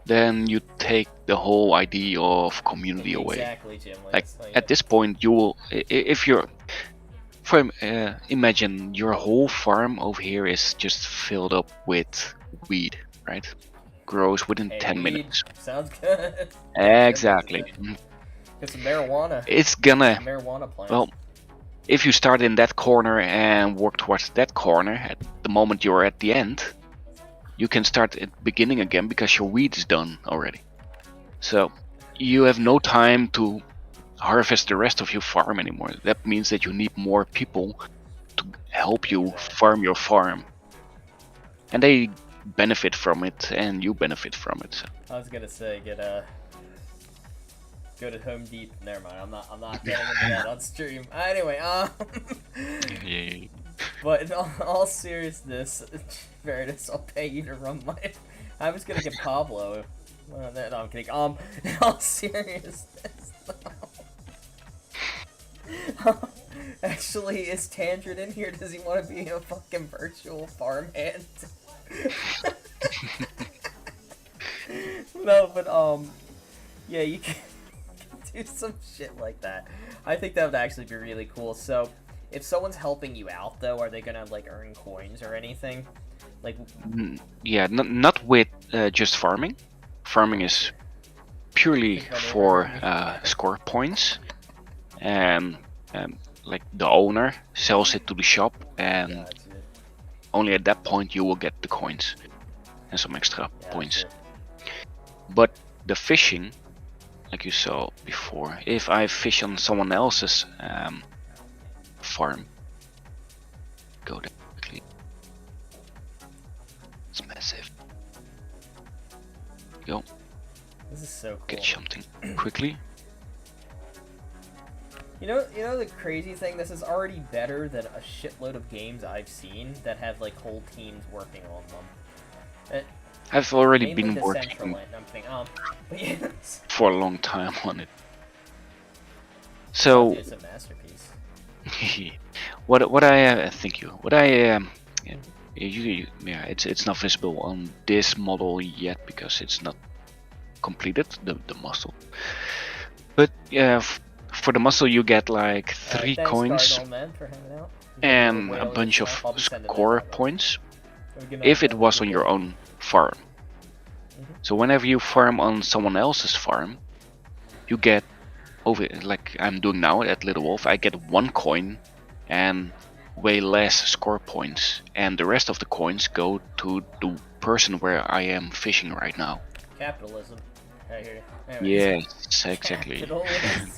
Speaker 3: then you take the whole idea of community away.
Speaker 1: Exactly, Jim.
Speaker 3: Like at this point, you will, if you're, imagine your whole farm over here is just filled up with weed, right? Grows within
Speaker 1: Hey,
Speaker 3: 10
Speaker 1: weed.
Speaker 3: minutes.
Speaker 1: Sounds good.
Speaker 3: Exactly.
Speaker 1: Get some marijuana.
Speaker 3: It's gonna,
Speaker 1: Marijuana plant.
Speaker 3: well, if you start in that corner and work towards that corner, at the moment you're at the end, you can start at the beginning again because your weed is done already. So you have no time to harvest the rest of your farm anymore. That means that you need more people to help you farm your farm. And they benefit from it and you benefit from it. So.
Speaker 1: I was gonna say go to Home Depot. Never mind. I'm not getting into that on stream. Anyway,
Speaker 3: Yeah.
Speaker 1: But in all seriousness, Veritas, I'll pay you to run my. I was gonna get Pablo. No, I'm kidding. In all seriousness, actually, is Tangent in here? Does he want to be a fucking virtual farmhand? No, but yeah, you can do some shit like that. I think that would actually be really cool. So, if someone's helping you out, though, are they gonna like earn coins or anything? Like,
Speaker 3: Yeah, not with just farming. Farming is purely for score points, and like the owner sells it to the shop, and
Speaker 1: gotcha.
Speaker 3: only at that point you will get the coins and some extra points.
Speaker 1: Gotcha.
Speaker 3: But the fishing, like you saw before, if I fish on someone else's farm, go there quickly. It's massive. Go.
Speaker 1: This is so cool.
Speaker 3: Get something quickly.
Speaker 1: You know the crazy thing. This is already better than a shitload of games I've seen that have like whole teams working on them.
Speaker 3: I've already
Speaker 1: Mainly
Speaker 3: been
Speaker 1: the
Speaker 3: working
Speaker 1: Central End, I'm thinking, but yes.
Speaker 3: for a long time on it. So
Speaker 1: It's a masterpiece.
Speaker 3: what I thank you. What I yeah, it's not visible on this model yet because it's not completed the muscle. But yeah, for the muscle you get like 3
Speaker 1: Thanks,
Speaker 3: coins
Speaker 1: Cardinal Man, for hanging out.
Speaker 3: and
Speaker 1: Whale
Speaker 3: a
Speaker 1: and
Speaker 3: bunch of
Speaker 1: stuff. I'll be sending those
Speaker 3: score
Speaker 1: out, though.
Speaker 3: points
Speaker 1: Good night,
Speaker 3: if it
Speaker 1: man.
Speaker 3: was on your own farm. So whenever you farm on someone else's farm, you get over, like I'm doing now at Little Wolf, I get 1 coin and way less score points, and the rest of the coins go to the person where I am fishing right now.
Speaker 1: Capitalism. I hear you. Anyways.
Speaker 3: Yes, exactly.
Speaker 1: Capitalism.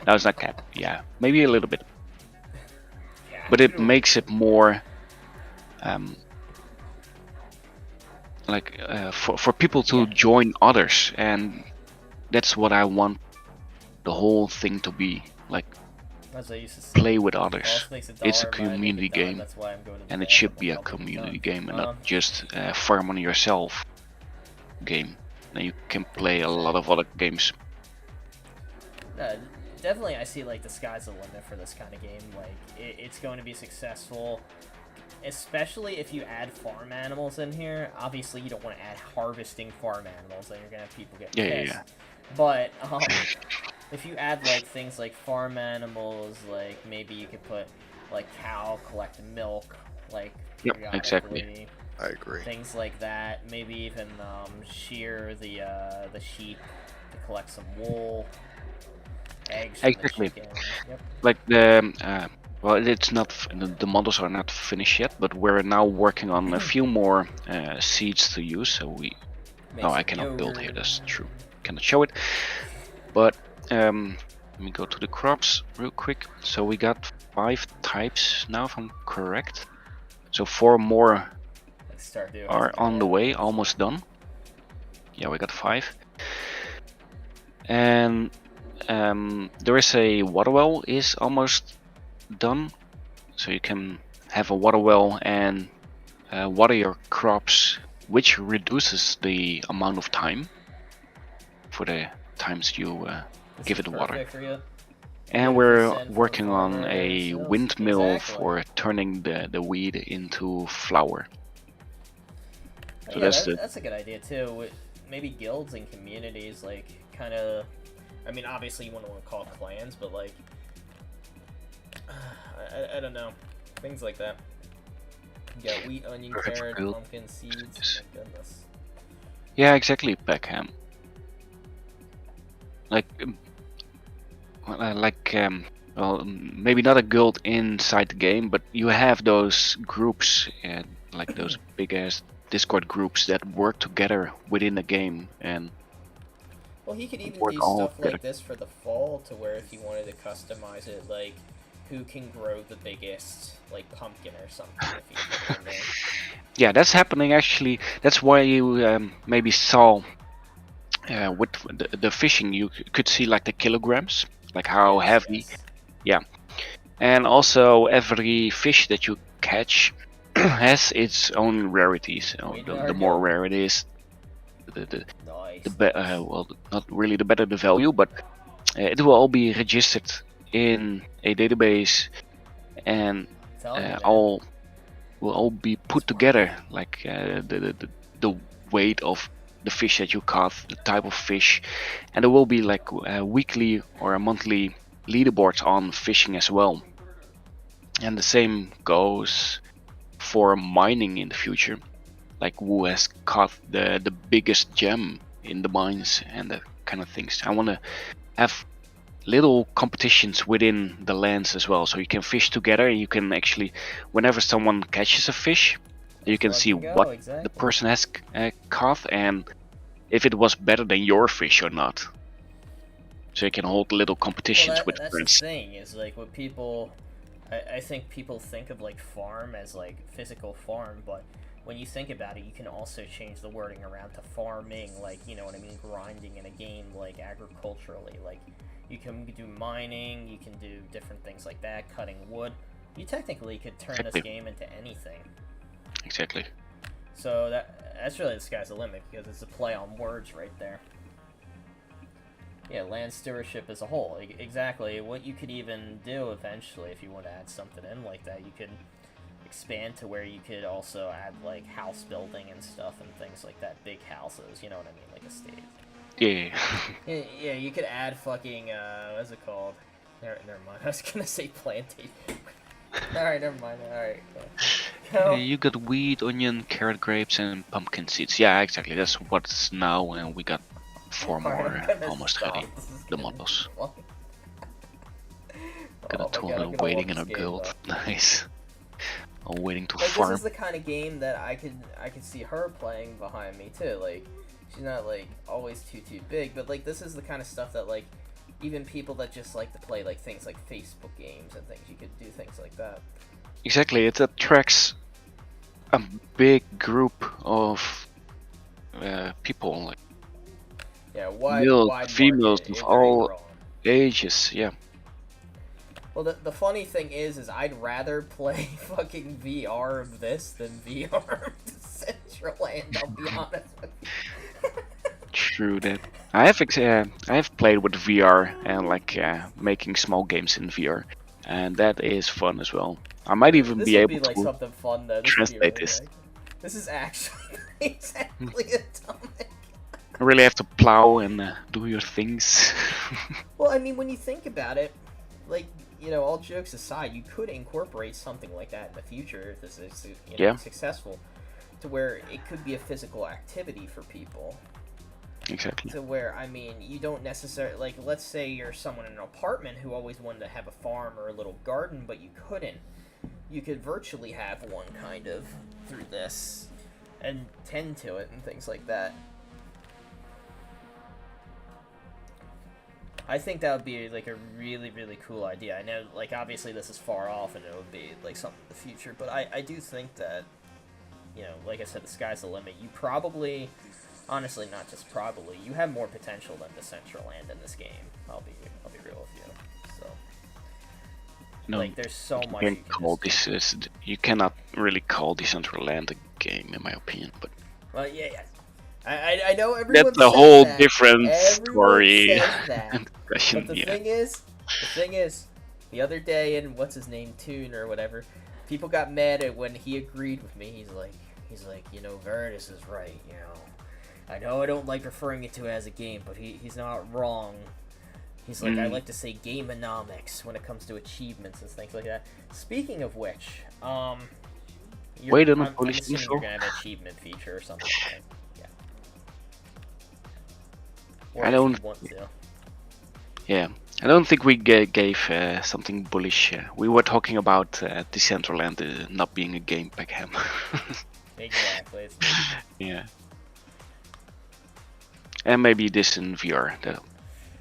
Speaker 3: No, it's not cap. Yeah, maybe a little bit, but it makes it more like for people to join others, and that's what I want the whole thing to be like.
Speaker 1: As I used to say,
Speaker 3: Play with others.
Speaker 1: Boss makes
Speaker 3: It's a
Speaker 1: $1, I make
Speaker 3: community
Speaker 1: $10.
Speaker 3: game,
Speaker 1: That's why I'm going to
Speaker 3: and it
Speaker 1: jail.
Speaker 3: should
Speaker 1: I'm
Speaker 3: be a
Speaker 1: probably
Speaker 3: community
Speaker 1: done.
Speaker 3: game and not just farm on yourself game. Then you can play a lot of other games.
Speaker 1: Definitely, I see like the sky's the limit for this kind of game. Like, it's going to be successful. especially if you add farm animals in here. Obviously, you don't want to add harvesting farm animals, then you're gonna have people get pissed. But if you add like things like farm animals, like maybe you could put like cow collect milk, like periodically.
Speaker 3: Exactly.
Speaker 4: I agree.
Speaker 1: Things like that. Maybe even shear the sheep to collect some wool. Eggs from the chicken. Yep.
Speaker 3: Like the well, it's not the models are not finished yet, but we're now working on a few more seeds to use. So we I cannot build here. That's true. Cannot show it. But let me go to the crops real quick. So we got 5 types now, if I'm correct. So 4 more are on the way, almost done. Yeah, we got 5. And there is a water well is almost done. So you can have a water well and water your crops, which reduces the amount of time for the times you give it water. And we're working on a windmill for turning the weed into flour. So
Speaker 1: that's a good idea too. Maybe guilds and communities, like, kind of. I mean, obviously you wouldn't want to call it clans, but like, I don't know, things like that. You got wheat, onion, carrot, pumpkin, seeds. Oh my goodness.
Speaker 3: Yeah, exactly, Peckham. Well, maybe not a guild inside the game, but you have those groups, like those big ass Discord groups that work together within the game, and
Speaker 1: well, he could even do stuff like this for the fall, to where if you wanted to customize it, like who can grow the biggest, like, pumpkin or something. If you put it in there.
Speaker 3: Yeah, that's happening actually. That's why you maybe saw with the fishing, you could see like the kilograms, like how heavy.
Speaker 1: Yes.
Speaker 3: Yeah, and also every fish that you catch has its own rarities. So the more rare it is, the well, not really the better the value, but it will all be registered in a database, and all will all be put together, like the weight of the fish that you caught, the type of fish, and there will be like a weekly or a monthly leaderboards on fishing as well. And the same goes for mining in the future, like who has caught the biggest gem in the mines and that kind of things. I want to have little competitions within the lands as well, so you can fish together. You can actually, whenever someone catches a fish, you can see what the person has caught and if it was better than your fish or not. So you can hold little competitions with friends.
Speaker 1: That's the thing, is like what people, I think people think of like farm as like physical farm, but when you think about it, you can also change the wording around to farming, like, you know what I mean, grinding in a game, like agriculturally. Like, you can do mining, you can do different things like that, cutting wood. You technically could turn this game into anything.
Speaker 3: Exactly.
Speaker 1: So that's really the sky's the limit, because it's a play on words right there. Yeah, land stewardship as a whole. Exactly. What you could even do eventually, if you want to add something in like that, you could expand to where you could also add like house building and stuff and things like that. Big houses, you know what I mean, like estates.
Speaker 3: Yeah.
Speaker 1: Yeah, you could add fucking, what's it called? Never mind, I was gonna say plantation. Alright, never mind, alright.
Speaker 3: Yeah, you got wheat, onion, carrot, grapes, and pumpkin seeds. Yeah, exactly, that's what's now, and we got 4 more almost ready, the models. Got a total waiting in a guild, nice. I'm waiting to farm.
Speaker 1: This is the kind of game that I could see her playing behind me too, like, she's not like always too big, but like this is the kind of stuff that like even people that just like to play like things like Facebook games and things, you could do things like that.
Speaker 3: Exactly, it attracts a big group of people, like male, females of all ages. Yeah.
Speaker 1: Well, the funny thing is I'd rather play fucking VR of this than VR of Decentraland, I'll be honest with you.
Speaker 3: True that. I have played with VR and like making small games in VR. and that is fun as well. I might even
Speaker 1: This
Speaker 3: be
Speaker 1: would
Speaker 3: able
Speaker 1: be like
Speaker 3: to
Speaker 1: something fun though. This would be
Speaker 3: translate
Speaker 1: really
Speaker 3: this.
Speaker 1: good. This is actually exactly atomic.
Speaker 3: You really have to plow and do your things.
Speaker 1: Well, I mean, when you think about it, like, you know, all jokes aside, you could incorporate something like that in the future if this is, you know,
Speaker 3: Yeah.
Speaker 1: successful, to where it could be a physical activity for people.
Speaker 3: Exactly.
Speaker 1: To where, I mean, you don't necessarily, like, let's say you're someone in an apartment who always wanted to have a farm or a little garden, but you couldn't. You could virtually have one, kind of, through this, and tend to it and things like that. I think that would be, like, a really, really cool idea. I know, like, obviously this is far off and it would be, like, something in the future, but I do think that, you know, like I said, the sky's the limit. You probably, honestly, not just probably, you have more potential than Decentraland in this game. I'll be real with you. So,
Speaker 3: No,
Speaker 1: like, there's so
Speaker 3: you
Speaker 1: much
Speaker 3: can't
Speaker 1: you can
Speaker 3: call
Speaker 1: just do.
Speaker 3: this. You cannot really call Decentraland a game, in my opinion. But
Speaker 1: Well, yeah. I know everyone
Speaker 3: that's a
Speaker 1: says
Speaker 3: whole
Speaker 1: that.
Speaker 3: different
Speaker 1: Everyone
Speaker 3: story
Speaker 1: says that.
Speaker 3: and discussion.
Speaker 1: But the
Speaker 3: Yeah.
Speaker 1: thing is, the other day in what's his name, Toon or whatever, people got mad at when he agreed with me. He's like, you know, Veritas is right. You know, I know I don't like referring it to as a game, but he's not wrong. He's like, I like to say gameonomics when it comes to achievements and things like that. Speaking of which,
Speaker 3: Wait on
Speaker 1: I'm
Speaker 3: police
Speaker 1: assuming
Speaker 3: info.
Speaker 1: you're gonna have an achievement feature or something. Right? Yeah. Or
Speaker 3: I
Speaker 1: if
Speaker 3: don't-
Speaker 1: you want to.
Speaker 3: Yeah, I don't think we gave something bullish. We were talking about Decentraland not being a game back then.
Speaker 1: Exactly. It's
Speaker 3: Yeah. And maybe this in VR.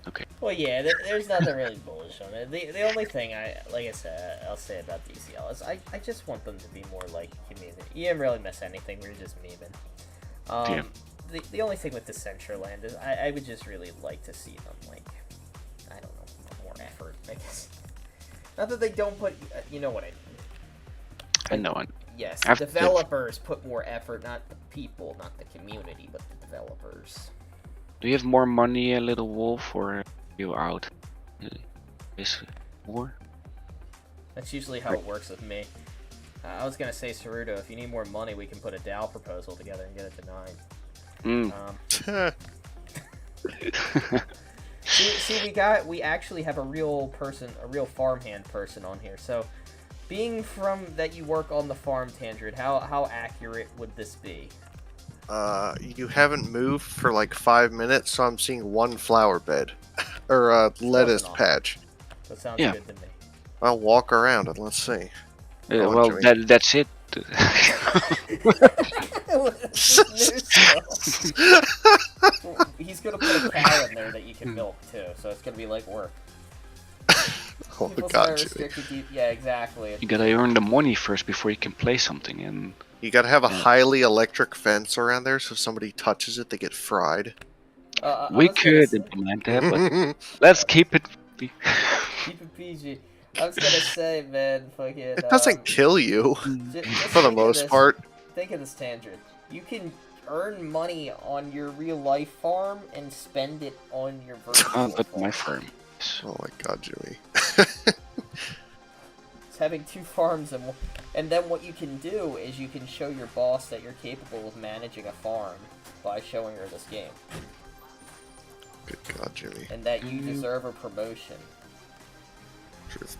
Speaker 3: Okay.
Speaker 1: Well, yeah, there's nothing really bullish on it. The only thing like I said, I'll say about DCL is I just want them to be more like community. You didn't really miss anything. We were just memeing.
Speaker 3: Yeah.
Speaker 1: The only thing with Decentraland is I would just really like to see them, like, I don't know, put more effort, I guess. Not that they don't put, you know what I mean.
Speaker 3: I know.
Speaker 1: Yes,
Speaker 3: I've-
Speaker 1: developers put more effort, not the people, not the community, but the developers.
Speaker 3: Do you have more money, Little Wolf, or are you out this war?
Speaker 1: That's usually how it works with me. I was gonna say, Saruto, if you need more money, we can put a DAO proposal together and get it denied. See, we actually have a real person, a real farmhand person on here. So, being from that you work on the farm, Tangrid, how accurate would this be?
Speaker 4: You haven't moved for like 5 minutes, so I'm seeing one flower bed. or a lettuce
Speaker 1: enough.
Speaker 4: patch.
Speaker 1: That sounds
Speaker 3: Yeah.
Speaker 1: good to me.
Speaker 4: I'll walk around and let's see.
Speaker 3: Well, that's it.
Speaker 1: He's gonna put a cow in there that you can milk too, so it's gonna be like work.
Speaker 4: Oh
Speaker 1: People's
Speaker 4: god,
Speaker 1: are
Speaker 4: Jimmy.
Speaker 1: restricted to- yeah, exactly.
Speaker 3: You gotta earn the money first before you can play something, and
Speaker 4: You gotta have a
Speaker 3: Yeah.
Speaker 4: highly electric fence around there, so if somebody touches it, they get fried.
Speaker 1: I
Speaker 3: we
Speaker 1: was gonna
Speaker 3: could
Speaker 1: say-
Speaker 3: implement that, but let's keep it.
Speaker 1: keep it PG. I was gonna say, man, fucking.
Speaker 4: It doesn't kill you,
Speaker 1: Just
Speaker 4: for the
Speaker 1: think of
Speaker 4: most
Speaker 1: this-
Speaker 4: part.
Speaker 1: Think of this, Tangent. You can earn money on your real life farm and spend it on your virtual
Speaker 3: Oh, but
Speaker 1: farm.
Speaker 3: my firm.
Speaker 4: Oh my god, Jimmy.
Speaker 1: It's having two farms, and then what you can do is you can show your boss that you're capable of managing a farm by showing her this game,
Speaker 4: Good god, Jimmy.
Speaker 1: and that you deserve a promotion.
Speaker 4: Truth.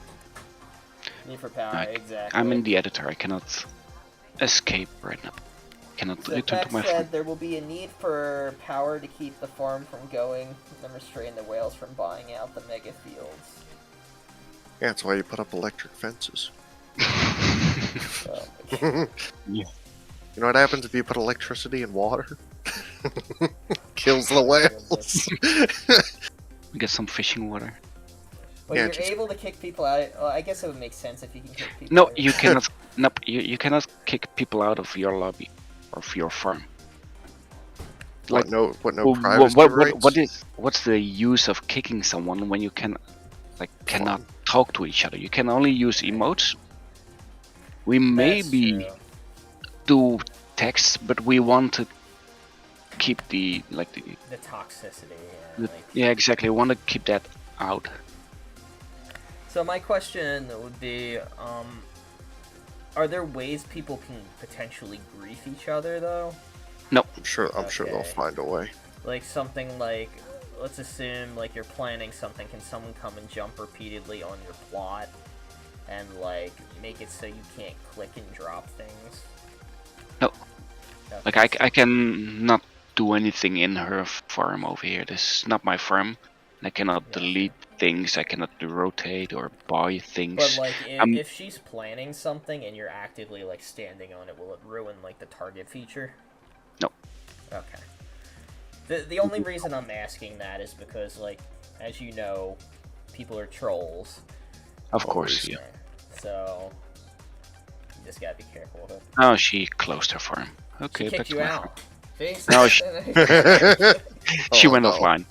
Speaker 1: Need for power,
Speaker 3: Like,
Speaker 1: exactly.
Speaker 3: I'm in the editor. I cannot escape right now. Cannot
Speaker 1: So
Speaker 3: return
Speaker 1: Peck
Speaker 3: to my
Speaker 1: said
Speaker 3: farm.
Speaker 1: there will be a need for power to keep the farm from going, and restrain the whales from buying out the mega fields.
Speaker 4: Yeah, that's why you put up electric fences.
Speaker 1: So,
Speaker 4: You know what happens if you put electricity in water? Kills the whales.
Speaker 3: We get some fishing water.
Speaker 1: but
Speaker 4: Yeah,
Speaker 1: you're
Speaker 4: just-
Speaker 1: able to kick people out. Well, I guess it would make sense if you can kick people.
Speaker 3: No,
Speaker 1: out.
Speaker 3: you cannot. No, you cannot kick people out of your lobby or of your farm. Like,
Speaker 4: what no
Speaker 3: Well,
Speaker 4: privacy rights?
Speaker 3: what's the use of kicking someone when you cannot talk to each other? You can only use emotes. We
Speaker 1: That's
Speaker 3: maybe
Speaker 1: true.
Speaker 3: do text, but we want to keep the
Speaker 1: The toxicity.
Speaker 3: the-
Speaker 1: Like,
Speaker 3: yeah, exactly. We want to keep that out.
Speaker 1: So my question would be, are there ways people can potentially grief each other though?
Speaker 4: I'm sure they'll
Speaker 1: Okay.
Speaker 4: find a way.
Speaker 1: Like something like, let's assume like you're planning something. Can someone come and jump repeatedly on your plot and like make it so you can't click and drop things?
Speaker 3: No.
Speaker 1: Okay.
Speaker 3: Like I can not do anything in her farm over here. This is not my farm. I cannot
Speaker 1: Yeah,
Speaker 3: delete things. I cannot rotate or buy things.
Speaker 1: But like,
Speaker 3: I'm-
Speaker 1: if she's planning something and you're actively like standing on it, will it ruin like the target feature?
Speaker 3: No.
Speaker 1: Okay. The only reason I'm asking that is because like, as you know, people are trolls.
Speaker 3: Of course,
Speaker 4: Always.
Speaker 3: yeah.
Speaker 1: So you just gotta be careful with it.
Speaker 3: Oh, she closed her farm. Okay,
Speaker 1: She
Speaker 3: back
Speaker 1: kicked
Speaker 3: to
Speaker 1: you
Speaker 3: my
Speaker 1: out. See?
Speaker 3: No, she- She
Speaker 4: Oh,
Speaker 3: went
Speaker 4: no.
Speaker 3: offline.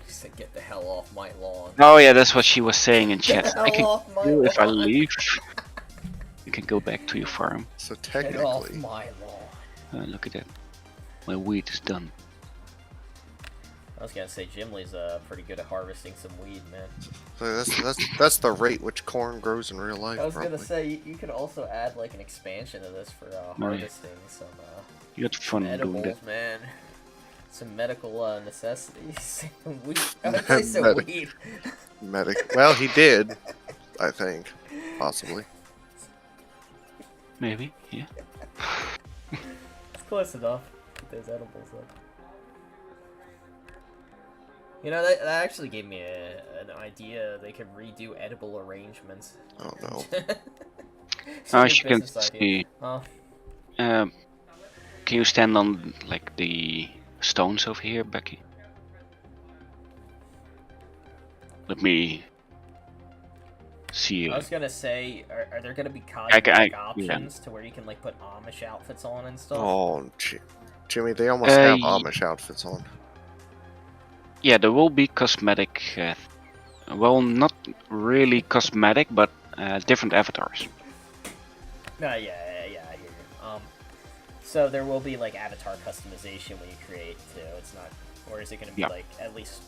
Speaker 1: She said, "Get the hell off my lawn."
Speaker 3: Oh yeah, that's what she was saying in chat.
Speaker 1: Get the
Speaker 3: I
Speaker 1: hell
Speaker 3: can
Speaker 1: off my
Speaker 3: do if I
Speaker 1: lawn.
Speaker 3: leave. You can go back to your farm.
Speaker 4: So
Speaker 1: Get off
Speaker 4: technically,
Speaker 1: my lawn.
Speaker 3: Look at that. My wheat is done.
Speaker 1: I was gonna say Jimly's pretty good at harvesting some weed, man.
Speaker 4: so that's the rate which corn grows in real life.
Speaker 1: I was
Speaker 4: probably.
Speaker 1: gonna say you could also add like an expansion to this for harvesting some
Speaker 3: You had fun doing
Speaker 1: edibles,
Speaker 3: that.
Speaker 1: man. Some medical necessities. Weed. I said
Speaker 4: Medic.
Speaker 1: weed.
Speaker 4: Medic. Well, he did, I think, possibly.
Speaker 3: Maybe, yeah.
Speaker 1: It's close enough. Get those edibles up. You know, that actually gave me an idea. They could redo edible arrangements.
Speaker 4: Oh no.
Speaker 1: It's a
Speaker 3: She
Speaker 1: good
Speaker 3: can
Speaker 1: business idea.
Speaker 3: see.
Speaker 1: Huh?
Speaker 3: Can you stand on like the stones over here, Becky? Let me see.
Speaker 1: I was gonna say, are there gonna be
Speaker 3: I-
Speaker 1: cosmetic
Speaker 3: yeah.
Speaker 1: options to where you can like put Amish outfits on and stuff?
Speaker 4: Oh, Jimmy, they almost
Speaker 3: Uh,
Speaker 4: have
Speaker 3: y-
Speaker 4: Amish outfits on.
Speaker 3: Yeah, there will be cosmetic. Well, not really cosmetic, but different avatars.
Speaker 1: No, yeah, I hear you. So there will be like avatar customization when you create too. It's not, or is it gonna be
Speaker 3: Yeah.
Speaker 1: like at least?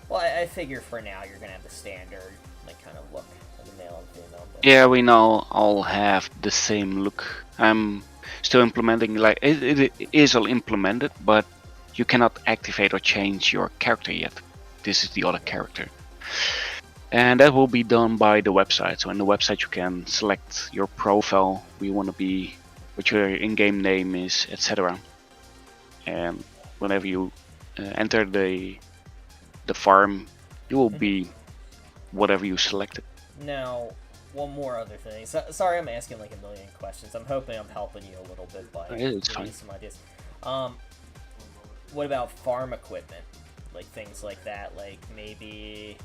Speaker 1: Well, I figure for now you're gonna have the standard like kind of look of the male and female. But...
Speaker 3: Yeah, we now all have the same look. I'm still implementing, like it is all implemented, but you cannot activate or change your character yet. This is the other character. And that will be done by the website. So in the website you can select your profile, where you want to be, what your in-game name is, etc. And whenever you enter the farm, you will be whatever you selected.
Speaker 1: Now, one more other thing. Sorry, I'm asking like a million questions. I'm hoping I'm helping you a little bit by
Speaker 3: Yeah, it's
Speaker 1: giving you
Speaker 3: fine.
Speaker 1: some ideas. What about farm equipment? Like things like that. Like maybe,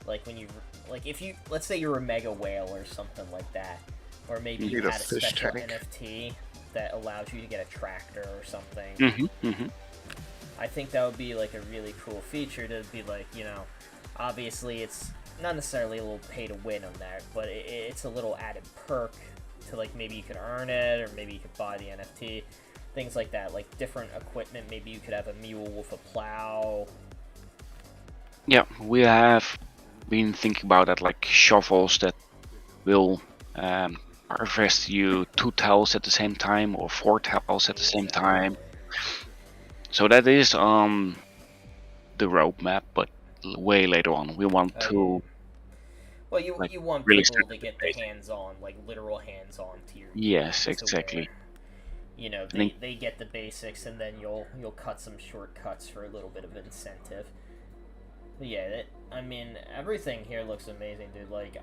Speaker 1: like when you, like if you, let's say you're a mega whale or something like that, or maybe you
Speaker 4: Need a
Speaker 1: had a
Speaker 4: fish
Speaker 1: special
Speaker 4: tank.
Speaker 1: NFT that allows you to get a tractor or something.
Speaker 3: Mm-hmm.
Speaker 1: I think that would be like a really cool feature to be like, you know, obviously it's not necessarily a little pay to win on that, but it's a little added perk to like maybe you could earn it or maybe you could buy the NFT, things like that, like different equipment. Maybe you could have a mule with a plow.
Speaker 3: Yeah, we have been thinking about that, like shovels that will harvest you 2 tiles at the same time or 4 tiles at the same time. So that is on the roadmap, but way later on. We want to.
Speaker 1: Well, you
Speaker 3: Like,
Speaker 1: you want
Speaker 3: really
Speaker 1: people
Speaker 3: start
Speaker 1: to get the hands-on, like literal hands-on to your
Speaker 3: Yes,
Speaker 1: to
Speaker 3: exactly.
Speaker 1: where, you know,
Speaker 3: then-
Speaker 1: they get the basics, and then you'll cut some shortcuts for a little bit of incentive. But yeah, I mean, everything here looks amazing, dude. Like,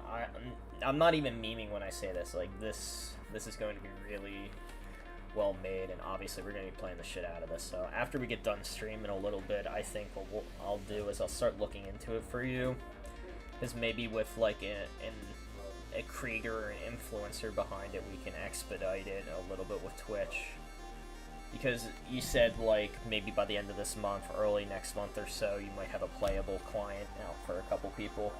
Speaker 1: I'm not even memeing when I say this. Like, this is going to be really well made, and obviously we're going to be playing the shit out of this. So after we get done streaming a little bit, I think what I'll do is I'll start looking into it for you. Because maybe with like a creator or an influencer behind it, we can expedite it a little bit with Twitch. Because you said like maybe by the end of this month, early next month or so, you might have a playable client out for a couple people.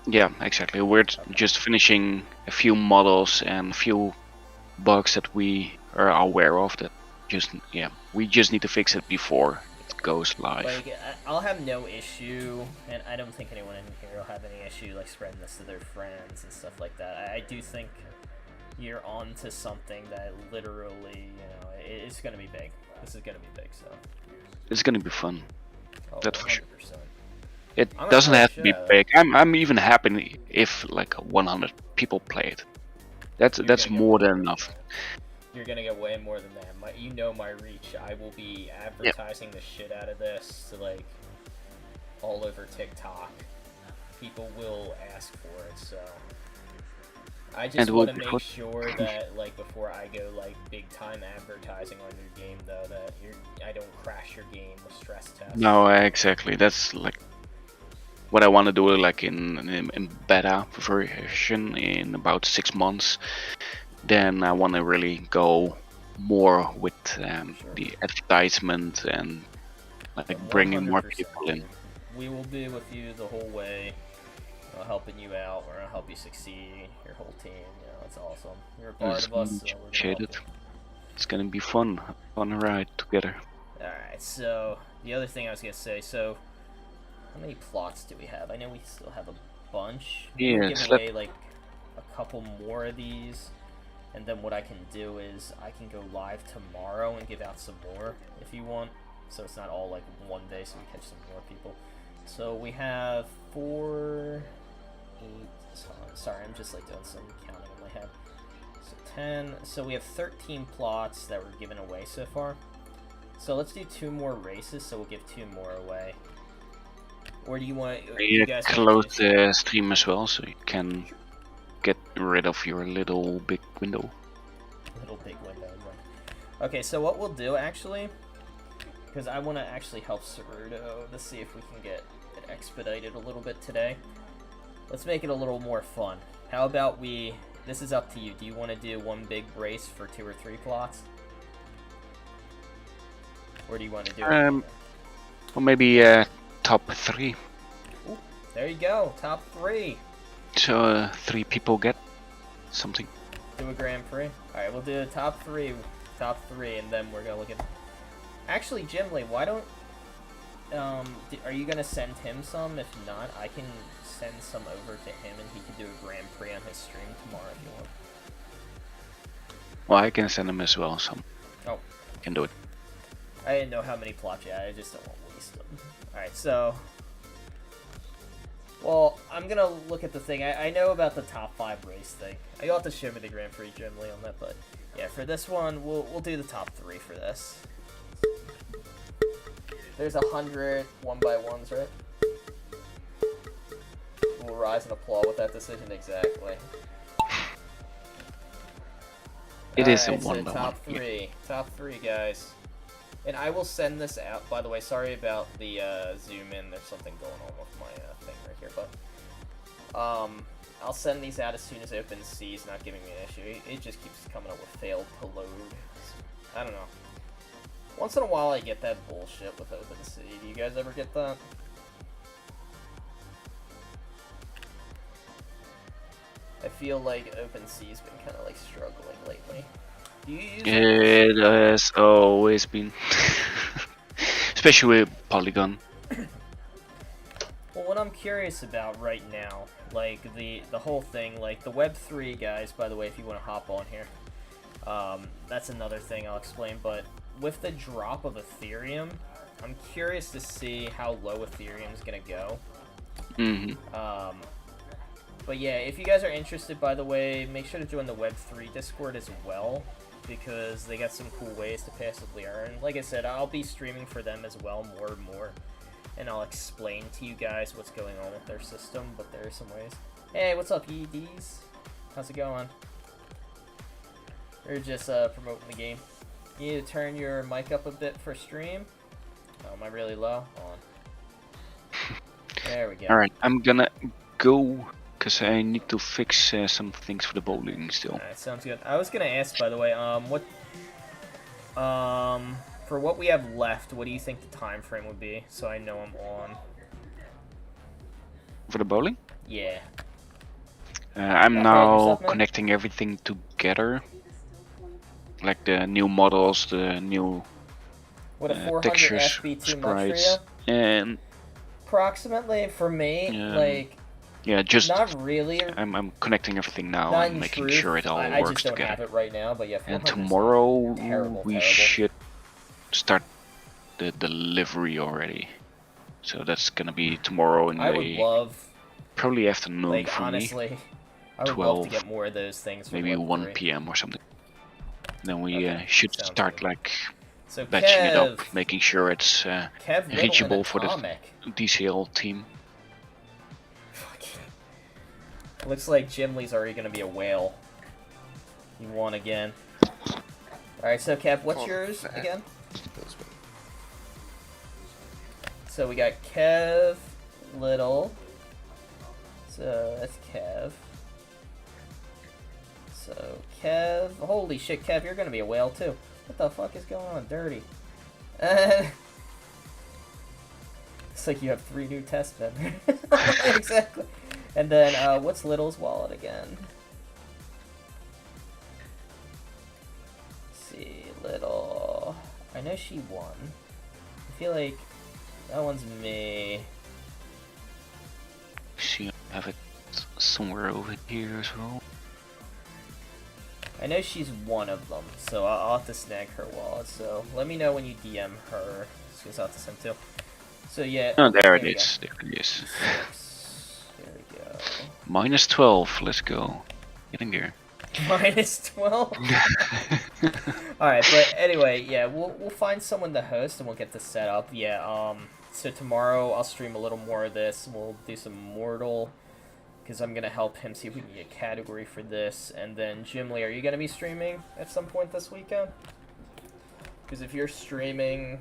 Speaker 3: Yeah, exactly. We're just finishing a few models and a few bugs that we are aware of. That we just need to fix it before goes live.
Speaker 1: Like, I'll have no issue, and I don't think anyone in here will have any issue, like, spreading this to their friends and stuff like that. I do think you're on to something that literally, it's gonna be big. This is gonna be big, so.
Speaker 3: It's gonna be fun.
Speaker 1: Oh,
Speaker 3: That's for sure.
Speaker 1: 100%.
Speaker 3: It
Speaker 1: I'm
Speaker 3: doesn't
Speaker 1: gonna
Speaker 3: have
Speaker 1: play
Speaker 3: to be
Speaker 1: shit out of
Speaker 3: big. I'm even happy if like 100 people play it. That's
Speaker 1: gonna get
Speaker 3: more than
Speaker 1: more.
Speaker 3: enough.
Speaker 1: You're gonna get way more than that. My reach. I will be advertising the shit out of this to, like, all over TikTok. People will ask for it, so. I just want to make sure that, like, before I go, like, big time advertising on your game, though, that I don't crash your game with stress tests.
Speaker 3: No, exactly. That's like what I want to do, like in beta version in about 6 months. Then I want to really go more with the advertisement and like bringing more
Speaker 1: 100%.
Speaker 3: people in.
Speaker 1: We will be with you the whole way, helping you out. We're gonna help you succeed. Your whole team, it's awesome. You're a part of us. So we're gonna
Speaker 3: Appreciate
Speaker 1: help
Speaker 3: it.
Speaker 1: you.
Speaker 3: It's gonna be fun ride together.
Speaker 1: Alright, so the other thing I was gonna say, so how many plots do we have? I know we still have a bunch. Maybe we'll give away like a couple more of these, and then what I can do is I can go live tomorrow and give out some more if you want. So it's not all like one day, so we catch some more people. So we have 4, 8. Sorry, I'm just like doing some counting in my head. So 10. So we have 13 plots that were given away so far. So let's do 2 more races. So we'll give 2 more away. Or do you want? You guys
Speaker 3: close the stream as well, so you can get rid of your little big window.
Speaker 1: Little big window. Okay, so what we'll do actually, because I want to actually help Cerudo to see if we can get it expedited a little bit today. Let's make it a little more fun. How about this is up to you. Do you want to do one big race for 2 or 3 plots? Or do you want to do it?
Speaker 3: Or maybe top 3.
Speaker 1: Ooh, there you go, top 3.
Speaker 3: So 3 people get something.
Speaker 1: Do a Grand Prix. Alright, we'll do a top 3, and then we're gonna look at... Actually, Jimly, why don't... are you gonna send him some? If not, I can send some over to him, and he can do a Grand Prix on his stream tomorrow if you want.
Speaker 3: Well, I can send him as well, so...
Speaker 1: Oh.
Speaker 3: Can do it.
Speaker 1: I didn't know how many plots you had, I just don't want to waste them. Alright, so... Well, I'm gonna look at the thing. I know about the top 5 race thing. You'll have to show me the Grand Prix generally on that, but... Yeah, for this one, we'll do the top 3 for this. There's 100 1x1s, right? We'll rise and applaud with that decision, exactly.
Speaker 3: It is a
Speaker 1: so
Speaker 3: 1x1.
Speaker 1: top 3. Top 3, guys. And I will send this out. By the way, sorry about the zoom in. There's something going on with my thing right here. But I'll send these out as soon as OpenSea is not giving me an issue. It just keeps coming up with failed to load. I don't know. Once in a while I get that bullshit with OpenSea. Do you guys ever get that? I feel like OpenSea's been kind of like struggling lately. Do you use
Speaker 3: it? Has always been. Especially with Polygon.
Speaker 1: Well, what I'm curious about right now, like the whole thing, like the Web3 guys, by the way, if you want to hop on here, that's another thing I'll explain, but with the drop of Ethereum, I'm curious to see how low Ethereum's gonna go.
Speaker 3: Mm-hmm.
Speaker 1: But yeah, if you guys are interested, by the way, make sure to join the Web3 Discord as well, because they got some cool ways to passively earn. Like I said, I'll be streaming for them as well more and more, and I'll explain to you guys what's going on with their system, but there are some ways. Hey, what's up, EDs? How's it going? We're just promoting the game. You need to turn your mic up a bit for stream. Oh, am I really low? Hold on. There we go.
Speaker 3: Alright, I'm gonna go, because I need to fix some things for the bowling still.
Speaker 1: Alright, sounds good. I was gonna ask, by the way, for what we have left, what do you think the time frame would be, so I know I'm on?
Speaker 3: For the bowling?
Speaker 1: Yeah.
Speaker 3: I'm
Speaker 1: Okay,
Speaker 3: now
Speaker 1: yourself, man?
Speaker 3: connecting everything together. Like the new models, the new
Speaker 1: With a 400
Speaker 3: textures,
Speaker 1: FB too much for you?
Speaker 3: sprites, and
Speaker 1: Approximately for me, like
Speaker 3: yeah, just
Speaker 1: not really.
Speaker 3: I'm connecting everything now
Speaker 1: Not
Speaker 3: and
Speaker 1: in
Speaker 3: making
Speaker 1: truth.
Speaker 3: sure it all
Speaker 1: I
Speaker 3: works
Speaker 1: just don't
Speaker 3: together.
Speaker 1: have it right now, but yeah.
Speaker 3: And
Speaker 1: 400 is
Speaker 3: tomorrow
Speaker 1: terrible,
Speaker 3: we
Speaker 1: terrible.
Speaker 3: should start the delivery already. So that's gonna be tomorrow in
Speaker 1: I would
Speaker 3: the
Speaker 1: love,
Speaker 3: probably afternoon
Speaker 1: like
Speaker 3: for me.
Speaker 1: honestly, I would
Speaker 3: 12,
Speaker 1: love to get more of those things. For
Speaker 3: maybe
Speaker 1: Web
Speaker 3: 1
Speaker 1: 3.
Speaker 3: p.m. or something. Then we
Speaker 1: Okay,
Speaker 3: should
Speaker 1: sounds
Speaker 3: start
Speaker 1: good.
Speaker 3: like
Speaker 1: So
Speaker 3: batching it up,
Speaker 1: Kev,
Speaker 3: making sure it's
Speaker 1: Kev Little and
Speaker 3: reachable for the
Speaker 1: Atomic.
Speaker 3: DCL team.
Speaker 1: Fuck. Looks like Jimly's already gonna be a whale. You won again. Alright, so Kev, what's yours again? So we got Kev Little. So that's Kev. So Kev, holy shit, Kev, you're gonna be a whale too. What the fuck is going on, Dirty? It's like you have 3 new test members. Exactly. And then what's Little's wallet again? Let's see, Little. I know she won. I feel like that one's me.
Speaker 3: See, I have it somewhere over here as well.
Speaker 1: I know she's one of them, so I'll have to snag her wallet. So let me know when you DM her. Because I'll have to send too. So yeah.
Speaker 3: Oh, there it
Speaker 1: we
Speaker 3: is.
Speaker 1: go.
Speaker 3: There it is.
Speaker 1: There we go.
Speaker 3: Minus 12. Let's go. Getting there.
Speaker 1: Minus 12. Alright, but anyway, yeah, we'll find someone to host and we'll get this set up. Yeah, so tomorrow I'll stream a little more of this. We'll do some Mortal, because I'm gonna help him see if we can get a category for this. And then Jimly, are you gonna be streaming at some point this weekend? Because if you're streaming,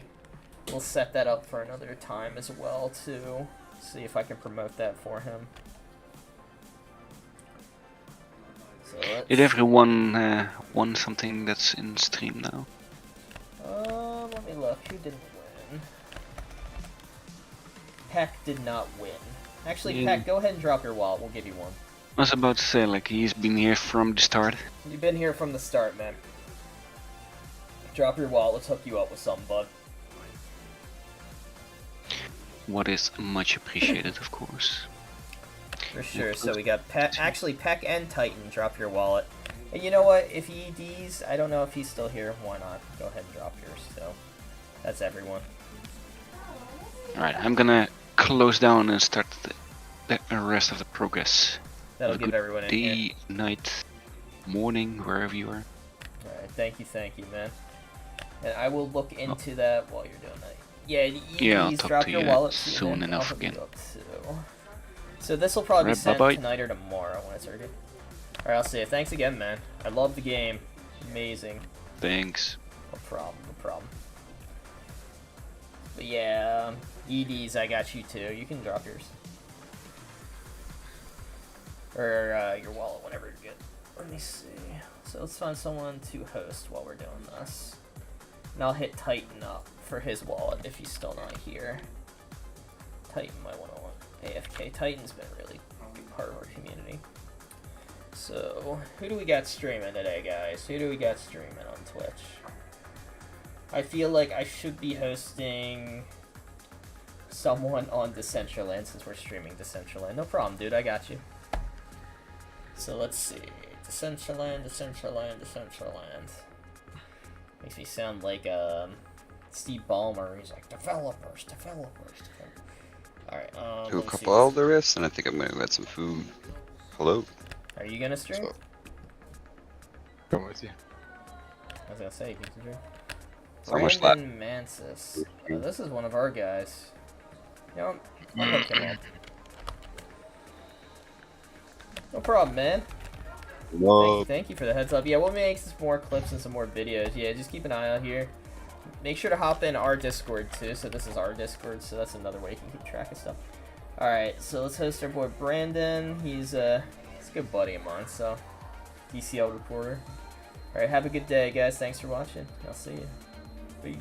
Speaker 1: we'll set that up for another time as well too. See if I can promote that for him. So
Speaker 3: Did everyone won something that's in stream now?
Speaker 1: Let me look. Who didn't win? Peck did not win. Actually,
Speaker 3: Yeah.
Speaker 1: Peck, go ahead and drop your wallet. We'll give you one.
Speaker 3: I was about to say, like, he's been here from the start.
Speaker 1: You've been here from the start, man. Drop your wallet. Let's hook you up with something, bud.
Speaker 3: What is much appreciated, of course.
Speaker 1: For sure. So we got Peck. Actually, Peck and Titan. Drop your wallet. And you know what? If ED's, I don't know if he's still here. Why not? Go ahead and drop yours. So that's everyone.
Speaker 3: Alright, I'm gonna close down and start the rest of the progress.
Speaker 1: That'll
Speaker 3: Have a
Speaker 1: give
Speaker 3: good
Speaker 1: everyone in here.
Speaker 3: day, night, morning, wherever you are.
Speaker 1: Alright, thank you, man. And I will look into that while you're doing that. Yeah,
Speaker 3: Yeah, I'll
Speaker 1: ED's,
Speaker 3: talk
Speaker 1: drop
Speaker 3: to
Speaker 1: your
Speaker 3: you
Speaker 1: wallet
Speaker 3: soon
Speaker 1: and
Speaker 3: enough
Speaker 1: I'll hook you
Speaker 3: again.
Speaker 1: up too. So this will probably be
Speaker 3: Alright,
Speaker 1: sent
Speaker 3: bye-bye.
Speaker 1: tonight or tomorrow when it's ready. Alright, I'll see you. Thanks again, man. I love the game. Amazing.
Speaker 3: Thanks.
Speaker 1: No problem, no problem. But yeah, EDs, I got you too. You can drop yours. Or your wallet, whenever you get. Let me see. So let's find someone to host while we're doing this. And I'll hit Titan up for his wallet if he's still not here. Titan might want to AFK. Titan's been a really good part of our community. So, who do we got streaming today, guys? Who do we got streaming on Twitch? I feel like I should be hosting someone on Decentraland since we're streaming Decentraland. No problem, dude. I got you. So let's see. Decentraland. Makes me sound like Steve Ballmer. He's like, developers. Alright,
Speaker 5: Do a
Speaker 1: let's see.
Speaker 5: couple Alderists, and I think I'm gonna get some food. Hello?
Speaker 1: Are you gonna stream?
Speaker 4: So-
Speaker 6: Come with you.
Speaker 1: I was gonna say, you can stream.
Speaker 5: How much
Speaker 1: Brandon Mansis. Oh, this is one of our guys. You know, I'll hook him up. No problem, man. Thank you for the heads up. Yeah, we'll make some more clips and some more videos. Yeah, just keep an eye out here. Make sure to hop in our Discord too. So this is our Discord, so that's another way you can keep track of stuff. Alright, so let's host our boy Brandon. He's a good buddy of mine, so DCL reporter. Alright, have a good day, guys. Thanks for watching. I'll see you. Peace.